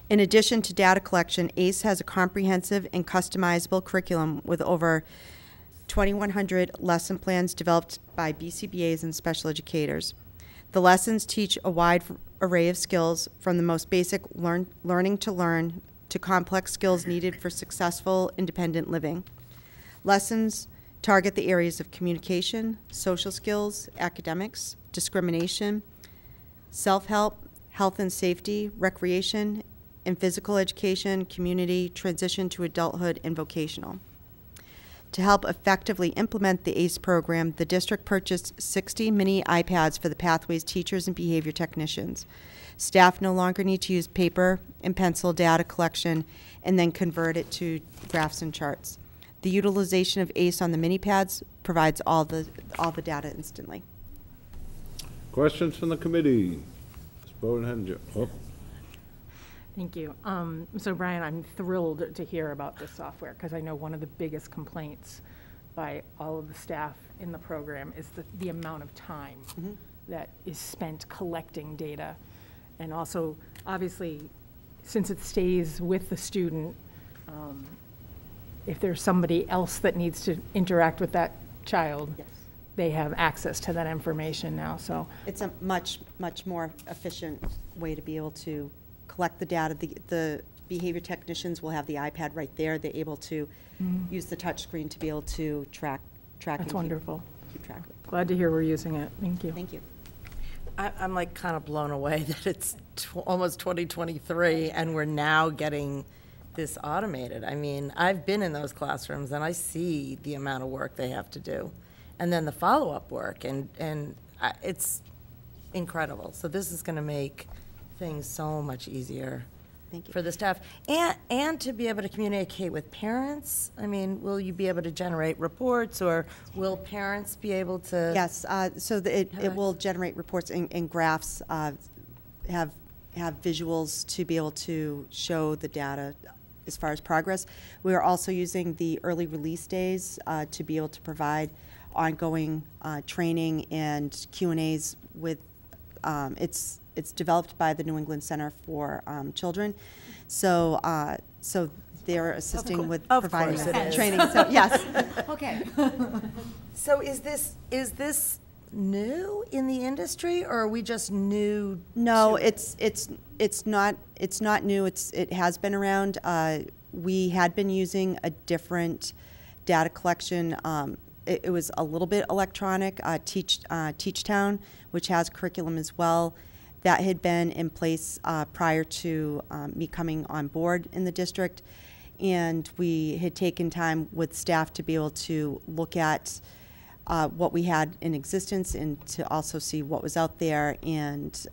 In addition to data collection, ACE has a comprehensive and customizable curriculum with over 2,100 lesson plans developed by BCBAs and special educators. The lessons teach a wide array of skills, from the most basic learning to learn to complex skills needed for successful independent living. Lessons target the areas of communication, social skills, academics, discrimination, self-help, health and safety, recreation, and physical education, community, transition to adulthood, and vocational. To help effectively implement the ACE program, the district purchased 60 mini iPads for the Pathways teachers and behavior technicians. Staff no longer need to use paper and pencil data collection and then convert it to graphs and charts. The utilization of ACE on the mini pads provides all the data instantly. Questions from the committee? Ms. Bowden-Hettinger. Oh. Thank you. So Brian, I'm thrilled to hear about this software, because I know one of the biggest complaints by all of the staff in the program is the amount of time that is spent collecting data. And also, obviously, since it stays with the student, if there's somebody else that needs to interact with that child, yes, they have access to that information now. So it's a much more efficient way to be able to collect the data. The behavior technicians will have the iPad right there. They're able to use the touch screen to be able to track. That's wonderful. Keep track of it. Glad to hear we're using it. Thank you. Thank you. I'm like kind of blown away that it's almost 2023 and we're now getting this automated. I mean, I've been in those classrooms and I see the amount of work they have to do, and then the follow-up work, and it's incredible. So this is going to make things so much easier for the staff, and to be able to communicate with parents. I mean, will you be able to generate reports, or will parents be able to? Yes, so it will generate reports and graphs, have visuals to be able to show the data as far as progress. We are also using the early release days to be able to provide ongoing training and Q&As with, it's developed by the New England Center for Children. So they're assisting with providing training. So yes. Okay. So is this new in the industry, or are we just new? No, it's not new. It has been around. We had been using a different data collection. It was a little bit electronic. Teachtown, which has curriculum as well, that had been in place prior to me coming on board in the district, and we had taken time with staff to be able to look at what we had in existence and to also see what was out there, and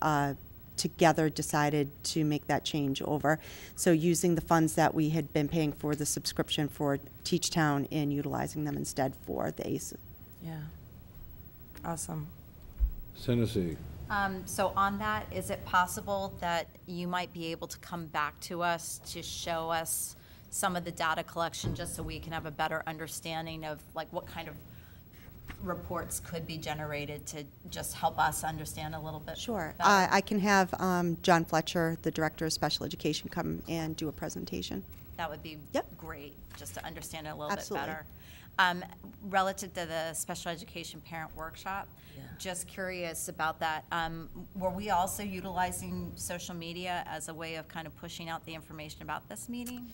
together decided to make that change over. So using the funds that we had been paying for the subscription for Teachtown and utilizing them instead for the ACE. Yeah. Awesome. Tennessee. So on that, is it possible that you might be able to come back to us to show us some of the data collection, just so we can have a better understanding of like what kind of reports could be generated to just help us understand a little bit. Sure. better. I can have John Fletcher, the Director of Special Education, come and do a presentation. That would be Yep. great, just to understand it a little Absolutely. bit better. Relative to the special education parent workshop, just curious about that. Were we also utilizing social media as a way of kind of pushing out the information about this meeting?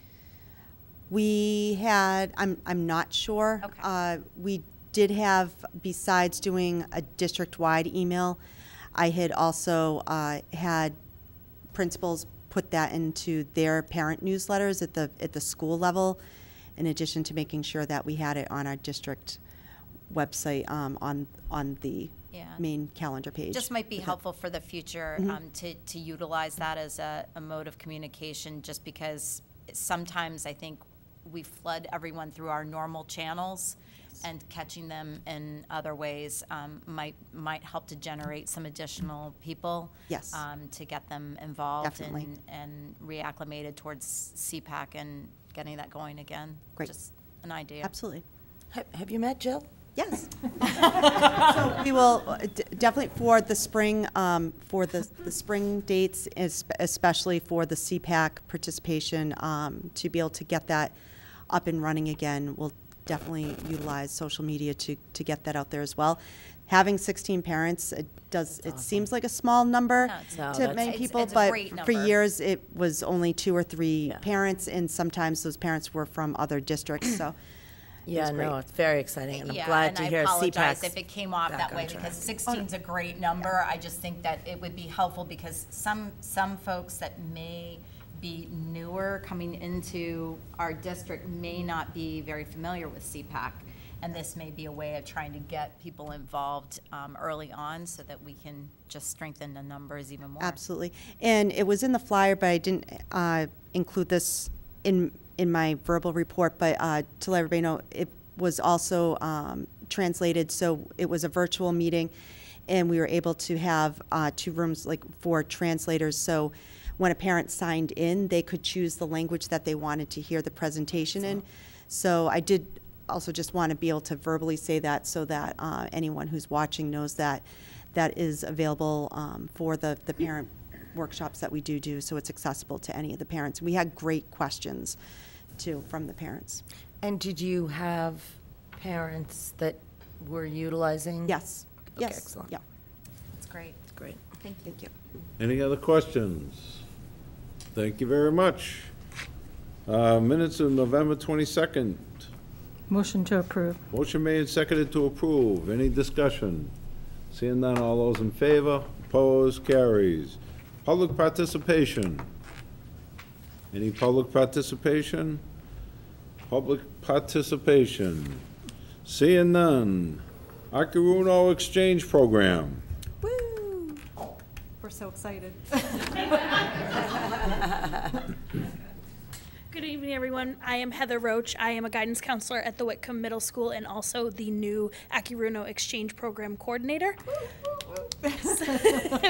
We had, I'm not sure. Okay. We did have, besides doing a district-wide email, I had also had principals put that into their parent newsletters at the school level, in addition to making sure that we had it on our district website on the main calendar page. Just might be helpful for the future to utilize that as a mode of communication, just because sometimes I think we flood everyone through our normal channels, and catching them in other ways might help to generate some additional people. Yes. To get them involved Definitely. and reacclimated towards CPAC and getting that going again. Great. Just an idea. Absolutely. Have you met Jill? Yes. So we will definitely for the spring, for the spring dates, especially for the CPAC participation, to be able to get that up and running again, we'll definitely utilize social media to get that out there as well. Having 16 parents, it seems like a small number to many people, it's a but great for number. years it was only 2 or 3 parents, and sometimes those parents were from other districts. So. Yeah, no, it's very exciting, and I'm Yeah, glad and to I hear apologize CPAC's if it came off back that way, on track. because 16 is a great number. I just think that it would be helpful, because some folks that may be newer coming into our district may not be very familiar with CPAC, and this may be a way of trying to get people involved early on, so that we can just strengthen the numbers even more. Absolutely. And it was in the flyer, but I didn't include this in my verbal report, but to let everybody know, it was also translated, so it was a virtual meeting, and we were able to have 2 rooms for translators. So when a parent signed in, they could choose the language that they wanted to hear the presentation in. So I did also just want to be able to verbally say that, so that anyone who's watching knows that that is available for the parent workshops that we do, so it's accessible to any of the parents. We had great questions, too, from the parents. And did you have parents that were utilizing? Yes. Okay, Yes. excellent. Yeah. That's great. Great. Thank you. Thank you. Any other questions? Thank you very much. Minutes of November 22nd. Motion to approve. Motion made and seconded to approve. Any discussion? Seeing none, all those in favor? Opposed? Carries. Public participation. Any public participation? Public participation. Seeing none. Akiruno Exchange Program. Woo! We're so excited. Good evening, everyone. I am Heather Roach. I am a guidance counselor at the Whitcomb Middle School and also the new Akiruno Exchange Program Coordinator.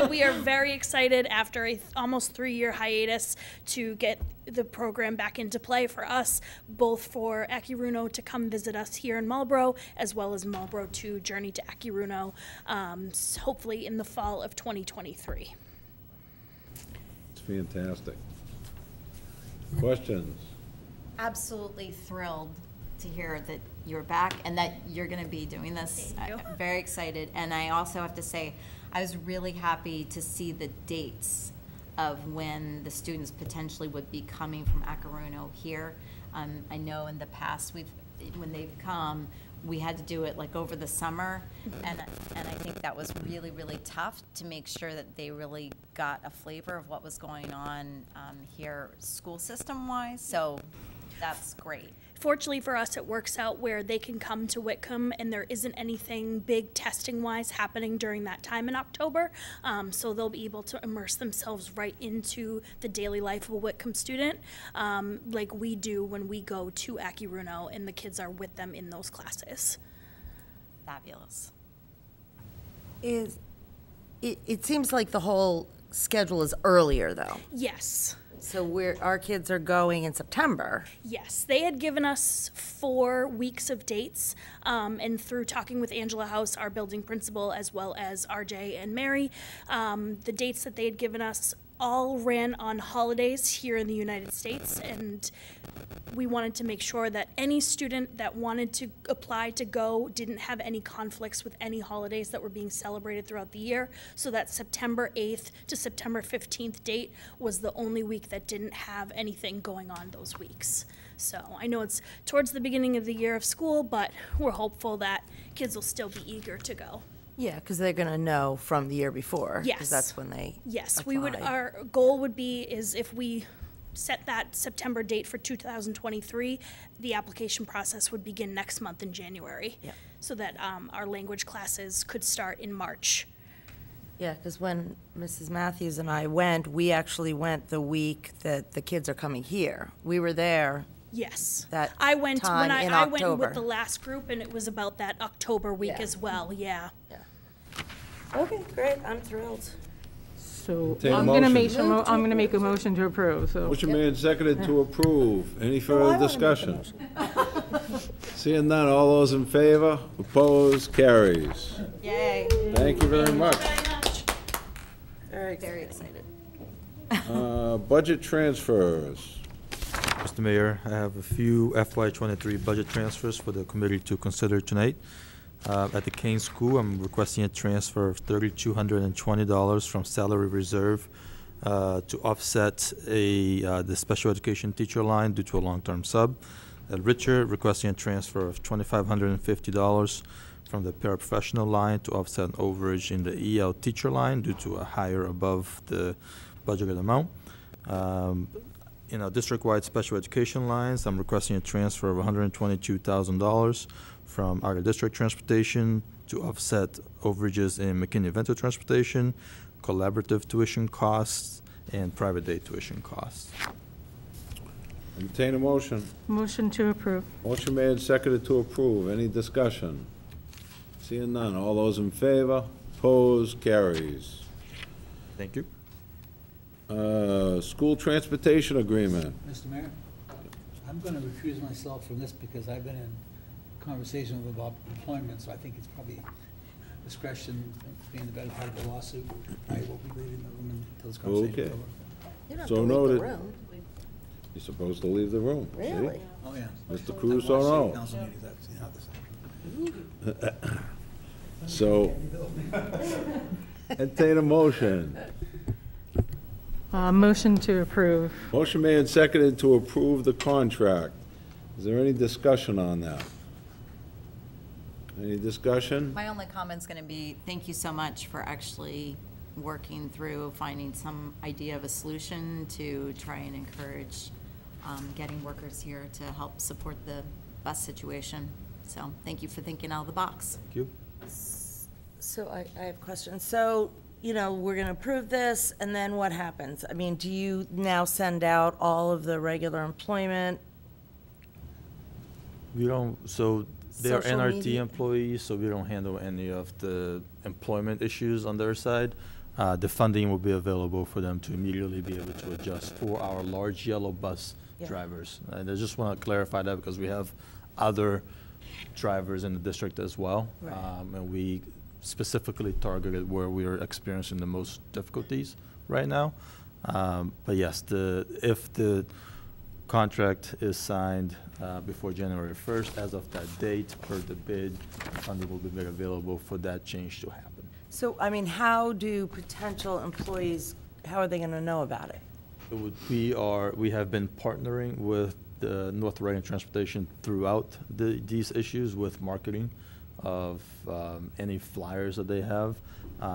We are very excited after a almost 3-year hiatus to get the program back into play for us, both for Akiruno to come visit us here in Marlborough, as well as Marlborough to journey to Akiruno, hopefully in the fall of 2023. It's fantastic. Questions? Absolutely thrilled to hear that you're back and that you're going to be doing this. Thank you. I'm very excited. And I also have to say, I was really happy to see the dates of when the students potentially would be coming from Akiruno here. I know in the past, when they've come, we had to do it like over the summer, and I think that was really, really tough to make sure that they really got a flavor of what was going on here school system-wise, so that's great. Fortunately for us, it works out where they can come to Whitcomb and there isn't anything big testing-wise happening during that time in October, so they'll be able to immerse themselves right into the daily life of a Whitcomb student, like we do when we go to Akiruno and the kids are with them in those classes. Fabulous. It seems like the whole schedule is earlier, though. Yes. So our kids are going in September. Yes, they had given us 4 weeks of dates, and through talking with Angela House, our building principal, as well as RJ and Mary, the dates that they had given us all ran on holidays here in the United States, and we wanted to make sure that any student that wanted to apply to go didn't have any conflicts with any holidays that were being celebrated throughout the year, so that September 8th to September 15th date was the only week that didn't have anything going on those weeks. So I know it's towards the beginning of the year of school, but we're hopeful that kids will still be eager to go. Yeah, because they're going to know from the year before. Yes. Because that's when they Yes, apply. our goal would be is if we set that September date for 2023, the application process would begin next month in January. Yeah. So that our language classes could start in March. Yeah, because when Mrs. Matthews and I went, we actually went the week that the kids are coming here. We were there. Yes. That I went time when in I went October. with the last group, and it was about that October week Yeah. as well. Yeah. Okay, great. I'm thrilled. So Take a I'm going to motion. make a motion to approve, so. Motion made and seconded to approve. Any further discussion? Seeing none, all those in favor? Opposed? Carries. Yay. Thank you very much. Very excited. Budget transfers. Mr. Mayor, I have a few FY23 budget transfers for the committee to consider tonight. At the Kane School, I'm requesting a transfer of $3,220 from salary reserve to offset the special education teacher line due to a long-term sub. At Richard, requesting a transfer of $2,550 from the paraprofessional line to offset an overage in the EL teacher line due to a higher above the budgeted amount. In our district-wide special education lines, I'm requesting a transfer of $122,000 from our district transportation to offset overages in McKinney-Vento transportation, collaborative tuition costs, and private day tuition costs. Entertain a motion. Motion to approve. Motion made and seconded to approve. Any discussion? Seeing none, all those in favor? Opposed? Carries. Thank you. School transportation agreement. Mr. Mayor, I'm going to recuse myself from this because I've been in conversation about employment, so I think it's probably discretion being the better part of the lawsuit. I will be leaving the room until this conversation is Okay. over. You don't have So to leave the noted. room. You're supposed to leave the room. See? Really? Oh, yeah. Mr. I've Cruz, watched don't city know. council meetings, I've seen how this happens. So, entertain a motion. Motion to approve. Motion made and seconded to approve the contract. Is there any discussion on that? Any discussion? My only comment's going to be, thank you so much for actually working through finding some idea of a solution to try and encourage getting workers here to help support the bus situation. So thank you for thinking out of the box. Thank you. So I have a question. So, you know, we're going to approve this, and then what happens? I mean, do you now send out all of the regular employment? We don't, so they're Social NRT media? employees, so we don't handle any of the employment issues on their side. The funding will be available for them to immediately be able to adjust for our large yellow bus Yeah. drivers. And I just want to clarify that because we have other drivers in the district as well. Right. And we specifically targeted where we are experiencing the most difficulties right now. But yes, if the contract is signed before January 1st, as of that date, per the bid, funding will be made available for that change to happen. So, I mean, how do potential employees, how are they going to know about it? We have been partnering with the North Reading Transportation throughout these issues with marketing of any flyers that they have.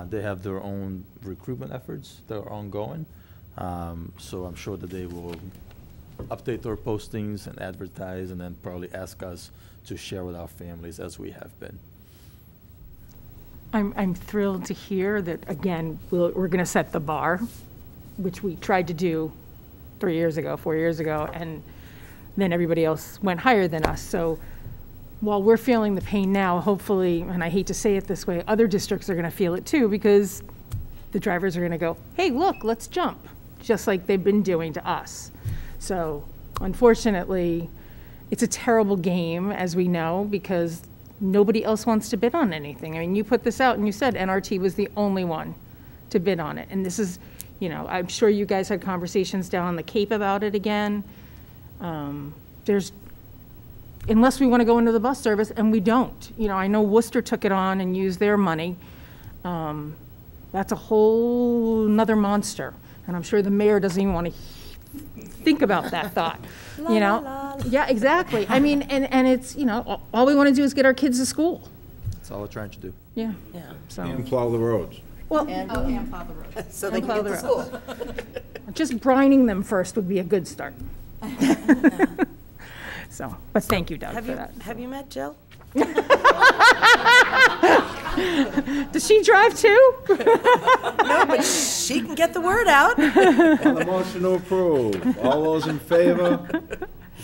They have their own recruitment efforts that are ongoing. So I'm sure that they will update their postings and advertise and then probably ask us to share with our families as we have been. I'm thrilled to hear that, again, we're going to set the bar, which we tried to do 3 years ago, 4 years ago, and then everybody else went higher than us. So while we're feeling the pain now, hopefully, and I hate to say it this way, other districts are going to feel it too, because the drivers are going to go, hey, look, let's jump. just like they've been doing to us. So unfortunately, it's a terrible game, as we know, because nobody else wants to bid on anything. I mean, you put this out and you said NRT was the only one to bid on it. And this is, you know, I'm sure you guys had conversations down on the Cape about it again. Unless we want to go into the bus service, and we don't. You know, I know Worcester took it on and used their money. That's a whole nother monster. And I'm sure the mayor doesn't even want to think about that thought. You know? Yeah, exactly. I mean, and it's, you know, all we want to do is get our kids to school. That's all we're trying to do. Yeah. Yeah. So. And plow the roads. Well, and plow the road. So they can get to school. Just brining them first would be a good start. So, but thank you, Doug, for that. Have you met Jill? Does she drive too? No, but she can get the word out. On the motion to approve, all those in favor?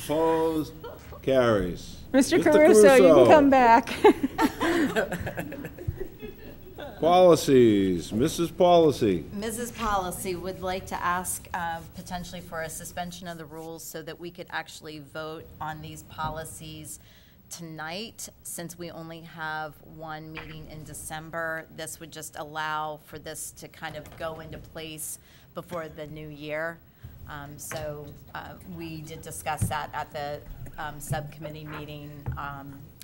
Opposed? Carries. Mr. Caruso, you can come back. Policies, Mrs. Policy. Mrs. Policy would like to ask potentially for a suspension of the rules so that we could actually vote on these policies tonight. Since we only have one meeting in December, this would just allow for this to kind of go into place before the new year. So we did discuss that at the subcommittee meeting,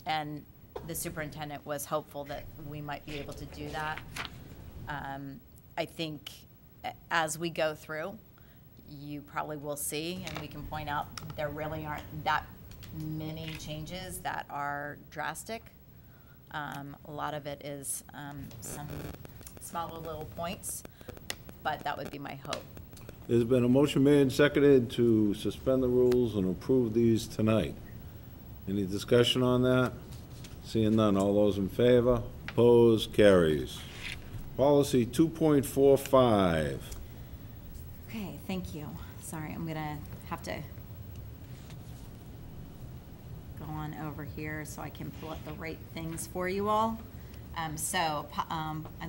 and the superintendent was hopeful that we might be able to do that. I think as we go through, you probably will see, and we can point out there really aren't that many changes that are drastic. A lot of it is some smaller little points, but that would be my hope. There's been a motion made and seconded to suspend the rules and approve these tonight. Any discussion on that? Seeing none, all those in favor? Opposed? Carries. Policy 2.45. Okay, thank you. Sorry, I'm gonna have to go on over here so I can pull up the right things for you all. I'd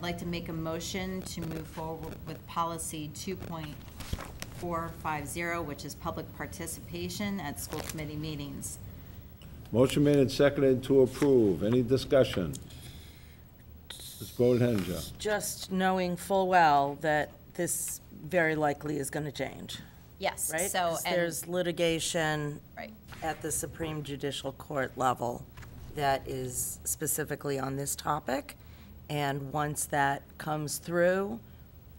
like to make a motion to move forward with policy 2.450, which is public participation at school committee meetings. Motion made and seconded to approve. Any discussion? Ms. Bodenhenger. Just knowing full well that this very likely is going to change. Yes. Right? So 'Cause there's litigation right at the Supreme Judicial Court level that is specifically on this topic. And once that comes through,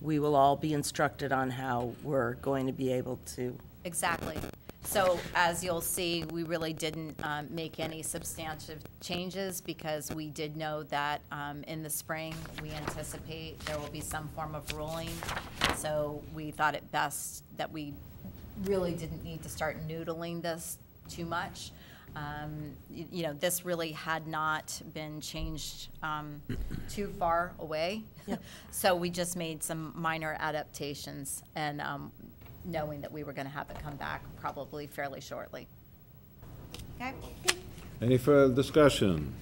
we will all be instructed on how we're going to be able to. Exactly. So as you'll see, we really didn't make any substantive changes because we did know that in the spring, we anticipate there will be some form of ruling. So we thought it best that we really didn't need to start noodling this too much. You know, this really had not been changed too far away. Yep. So we just made some minor adaptations and knowing that we were going to have it come back probably fairly shortly. Okay. Any further discussion?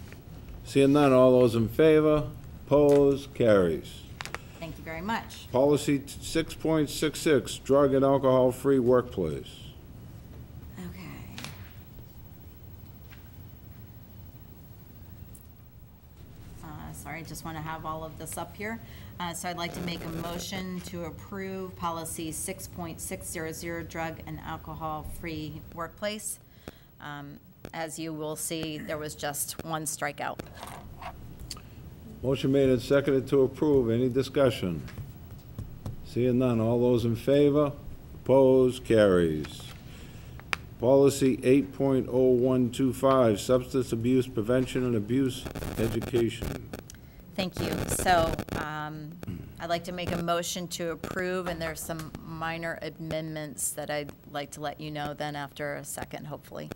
Seeing none, all those in favor? Opposed? Carries. Thank you very much. Policy 6.66, drug and alcohol-free workplace. Okay. Sorry, just want to have all of this up here. So I'd like to make a motion to approve policy 6.600, drug and alcohol-free workplace. As you will see, there was just one strikeout. Motion made and seconded to approve. Any discussion? Seeing none, all those in favor? Opposed? Carries. Policy 8.0125, substance abuse prevention and abuse education. Thank you. So I'd like to make a motion to approve, and there's some minor amendments that I'd like to let you know then after a second, hopefully.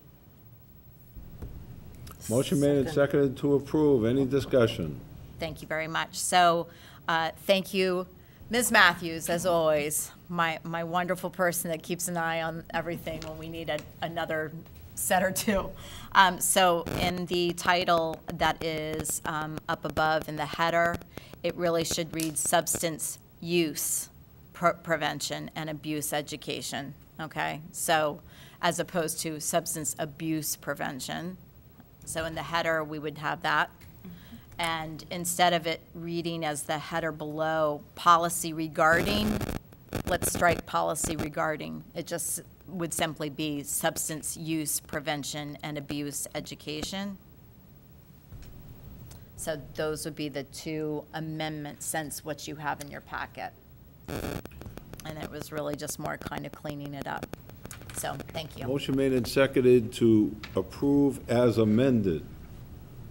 Motion made and seconded to approve. Any discussion? Thank you very much. So thank you, Ms. Matthews, as always, my wonderful person that keeps an eye on everything when we need another set or two. So in the title that is up above in the header, it really should read substance use prevention and abuse education, okay? So as opposed to substance abuse prevention. So in the header, we would have that. And instead of it reading as the header below, policy regarding, let's strike policy regarding. It just would simply be substance use prevention and abuse education. So those would be the two amendments since what you have in your packet. And it was really just more kind of cleaning it up. So, thank you. Motion made and seconded to approve as amended.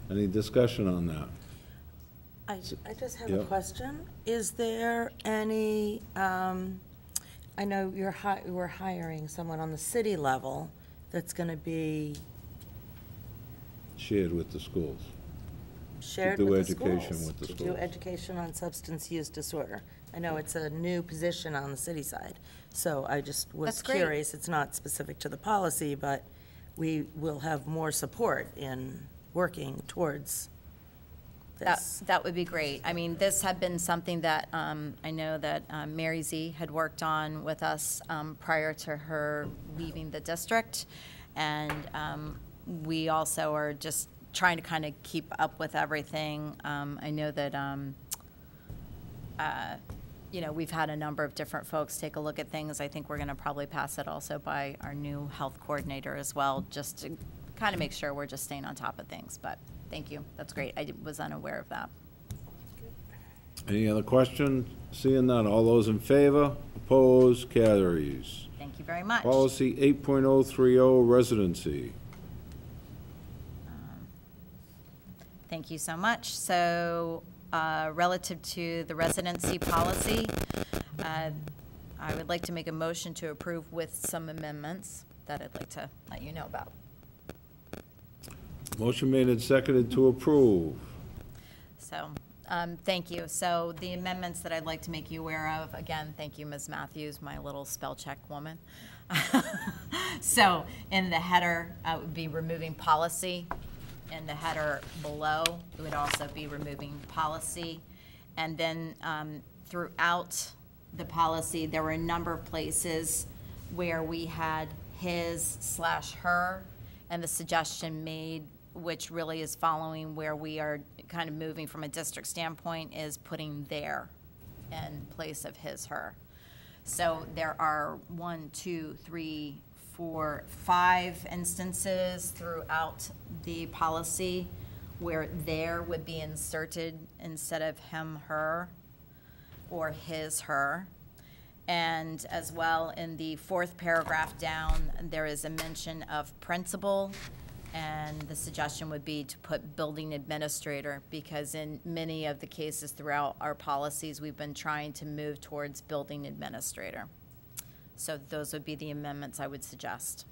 Any discussion on that? I just have a Yep. question. Is there any, I know we're hiring someone on the city level that's going to be Shared with the schools. shared do with the education schools? with the To do schools. education on substance use disorder. I know it's a new position on the city side, so I just was That's great. curious. It's not specific to the policy, but we will have more support in working towards this. That would be great. I mean, this had been something that I know that Mary Z had worked on with us prior to her leaving the district. And we also are just trying to kind of keep up with everything. I know that, you know, we've had a number of different folks take a look at things. I think we're going to probably pass it also by our new health coordinator as well, just to kind of make sure we're just staying on top of things. But thank you. That's great. I was unaware of that. Any other question? Seeing none, all those in favor? Opposed? Carries. Thank you very much. Policy 8.030, residency. Thank you so much. So relative to the residency policy, I would like to make a motion to approve with some amendments that I'd like to let you know about. Motion made and seconded to approve. So, thank you. So the amendments that I'd like to make you aware of, again, thank you, Ms. Matthews, my little spell check woman. So in the header, it would be removing policy. In the header below, it would also be removing policy. And then throughout the policy, there were a number of places where we had his/her, and the suggestion made, which really is following where we are kind of moving from a district standpoint, is putting their in place of his/her. So there are 5 instances throughout the policy where there would be inserted instead of him/her or his/her. And as well, in the 4th paragraph down, there is a mention of principal, and the suggestion would be to put building administrator, because in many of the cases throughout our policies, we've been trying to move towards building administrator. So those would be the amendments I would suggest.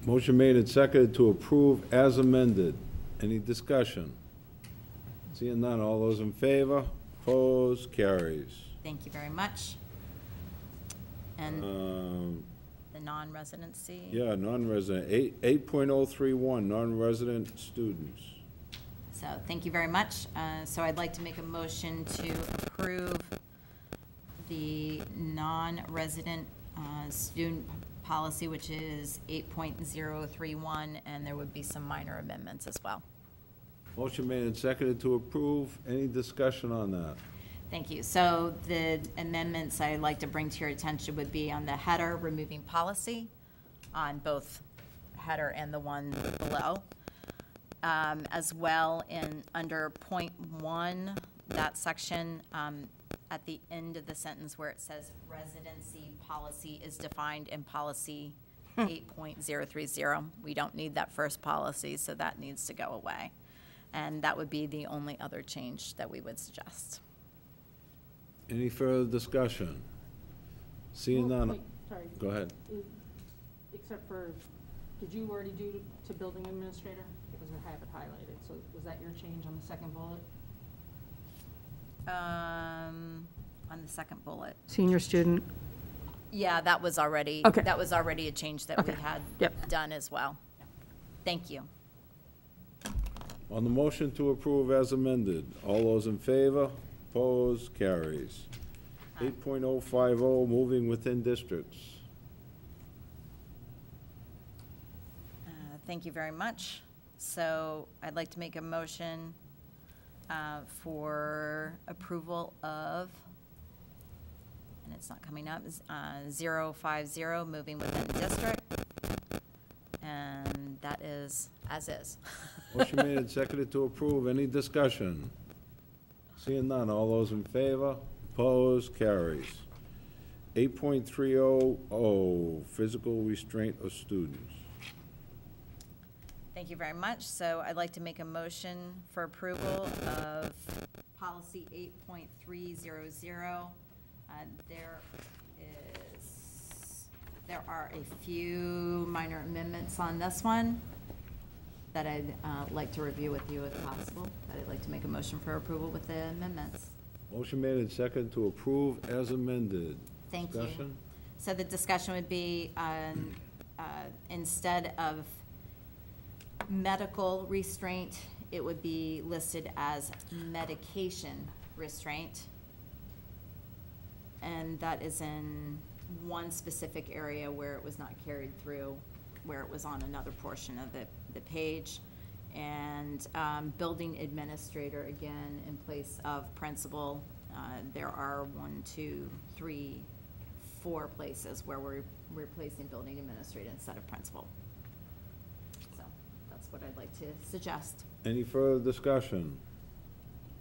Motion made and seconded to approve as amended. Any discussion? Seeing none, all those in favor? Opposed? Carries. Thank you very much. And the non-residency? Yeah, non-resident, 8.031, non-resident students. So thank you very much. So I'd like to make a motion to approve the non-resident student policy, which is 8.031, and there would be some minor amendments as well. Motion made and seconded to approve. Any discussion on that? Thank you. So the amendments I'd like to bring to your attention would be on the header, removing policy on both header and the one below. As well, in under point 1, that section, at the end of the sentence where it says residency policy is defined in policy 8.030. We don't need that first policy, so that needs to go away. And that would be the only other change that we would suggest. Any further discussion? Seeing none. Wait, sorry. Go ahead. Except for, did you already do to building administrator? Because I have it highlighted, so was that your change on the second bullet? On the second bullet. Senior student? Yeah, that was already, Okay. that was already a change that we Okay. had Yep. done as well. Thank you. On the motion to approve as amended, all those in favor? Opposed? Carries. 8.050, moving within districts. Thank you very much. So I'd like to make a motion for approval of, and it's not coming up, 050, moving within district. And that is as is. Motion made and seconded to approve. Any discussion? Seeing none. All those in favor? Opposed? Carries. 8.300, physical restraint of students. Thank you very much. So I'd like to make a motion for approval of policy 8.300. There are a few minor amendments on this one that I'd like to review with you if possible. But I'd like to make a motion for approval with the amendments. Motion made and seconded to approve as amended. Thank Discussion? you. So the discussion would be instead of medical restraint, it would be listed as medication restraint. And that is in one specific area where it was not carried through, where it was on another portion of the page. And building administrator, again, in place of principal, there are 4 places where we're replacing building administrator instead of principal. So that's what I'd like to suggest. Any further discussion?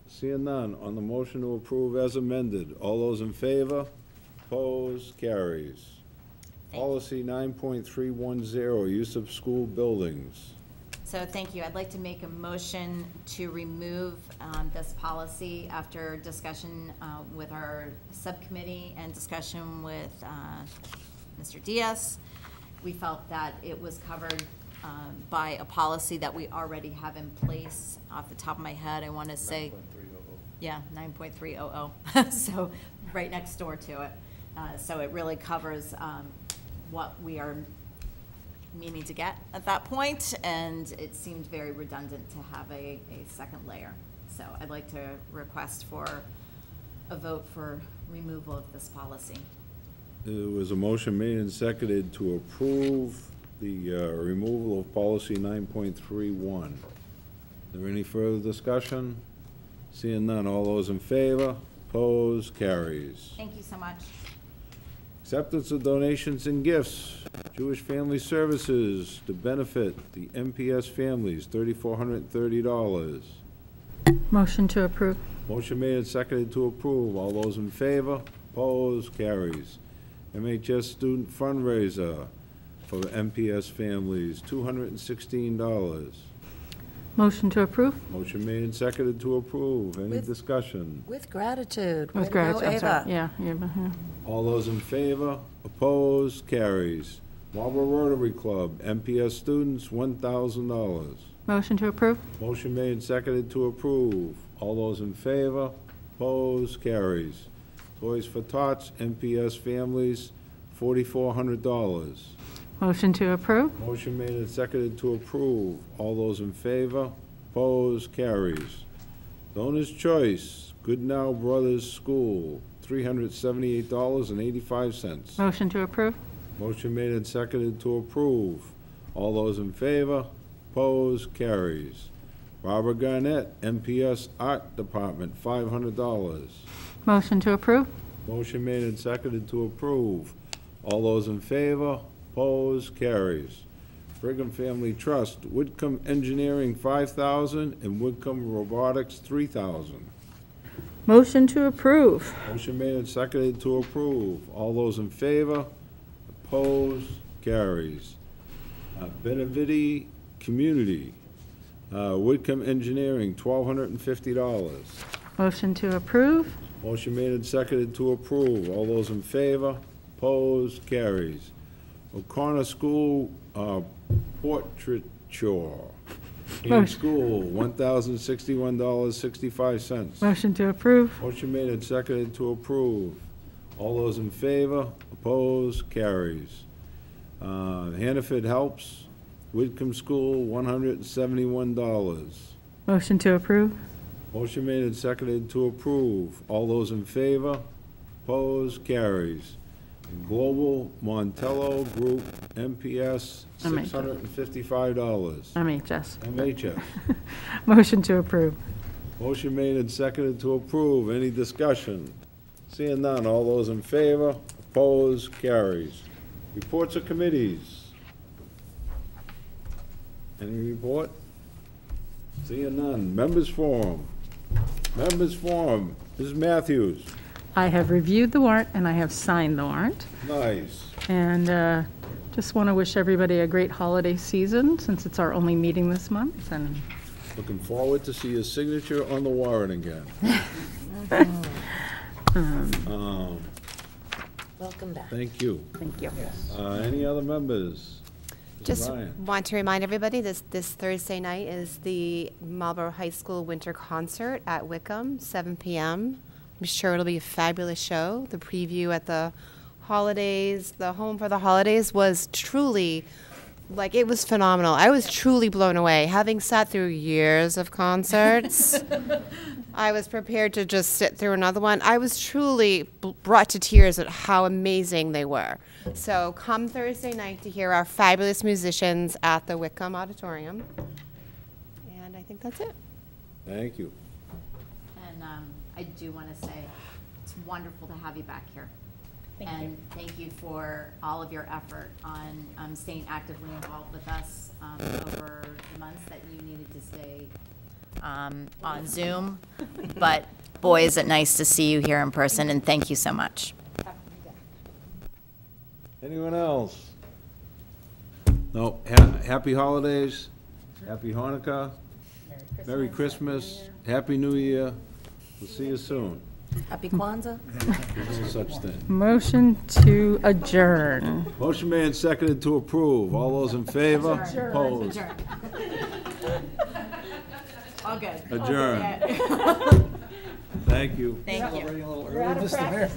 Seeing none. On the motion to approve as amended, all those in favor? Opposed? Carries. Policy 9.310, use of school buildings. So thank you. I'd like to make a motion to remove this policy after discussion with our subcommittee and discussion with Mr. Diaz. We felt that it was covered by a policy that we already have in place. Off the top of my head, I want to say, 9.300. yeah, 9.300. So right next door to it. So it really covers what we are meaning to get at that point, and it seemed very redundant to have a second layer. So I'd like to request for a vote for removal of this policy. There was a motion made and seconded to approve the removal of policy 9.31. Is there any further discussion? Seeing none. All those in favor? Opposed? Carries. Thank you so much. Acceptance of donations and gifts. Jewish Family Services to benefit the MPS families, $3,430. Motion to approve. Motion made and seconded to approve. All those in favor? Opposed? Carries. MHS Student Fundraiser for MPS families, $216. Motion to approve. Motion made and seconded to approve. Any discussion? With gratitude. Way With to go, gratitude, I'm Ava. sorry. Yeah. All those in favor? Opposed? Carries. Marlborough Rotary Club, MPS students, $1,000. Motion to approve. Motion made and seconded to approve. All those in favor? Opposed? Carries. Toys for Tots, MPS families, $4,400. Motion to approve. Motion made and seconded to approve. All those in favor? Opposed? Carries. Donor's Choice, Goodnow Brothers School, $378.85. Motion to approve. Motion made and seconded to approve. All those in favor? Opposed? Carries. Barbara Garnett, MPS Art Department, $500. Motion to approve. Motion made and seconded to approve. All those in favor? Opposed? Carries. Brigham Family Trust, Whitcomb Engineering, $5,000, and Whitcomb Robotics, $3,000. Motion to approve. Motion made and seconded to approve. All those in favor? Opposed? Carries. Beneviti Community, Whitcomb Engineering, $1,250. Motion to approve. Motion made and seconded to approve. All those in favor? Opposed? Carries. O'Connor School Portraiture in school, $1,061.65. Motion to approve. Motion made and seconded to approve. All those in favor? Opposed? Carries. Hannaford Helps, Whitcomb School, $171. Motion to approve. Motion made and seconded to approve. All those in favor? Opposed? Carries. Global Montello Group, MPS, $655. MHS. MHS. Motion to approve. Motion made and seconded to approve. Any discussion? Seeing none, all those in favor? Opposed? Carries. Reports of committees. Any report? Seeing none. Members forum. Members forum. Mrs. Matthews. I have reviewed the warrant and I have signed the warrant. Nice. And just want to wish everybody a great holiday season since it's our only meeting this month. And Looking forward to see your signature on the warrant again. Welcome back. Thank you. Thank you. Any other members? Mrs. Just Ryan. want to remind everybody, this Thursday night is the Marlborough High School Winter Concert at Wickham, 7 p.m. I'm sure it'll be a fabulous show. The preview at the holidays, the Home for the Holidays, was truly, like, it was phenomenal. I was truly blown away. Having sat through years of concerts, I was prepared to just sit through another one. I was truly brought to tears at how amazing they were. So come Thursday night to hear our fabulous musicians at the Wickham Auditorium. And I think that's it. Thank you. And I do want to say it's wonderful to have you back here. And thank you for all of your effort on staying actively involved with us over the months that you needed to stay on Zoom. But boy, is it nice to see you here in person, and thank you so much. Anyone else? No. Happy holidays. Happy Hanukkah. Merry Christmas. Happy New Year. We'll see you soon. Happy Kwanzaa. There's no such thing. motion to adjourn. Motion made and seconded to approve. All those in favor? Opposed? All good. Adjourn. Thank you. Thank you. Already a little early, Mr. Mayor.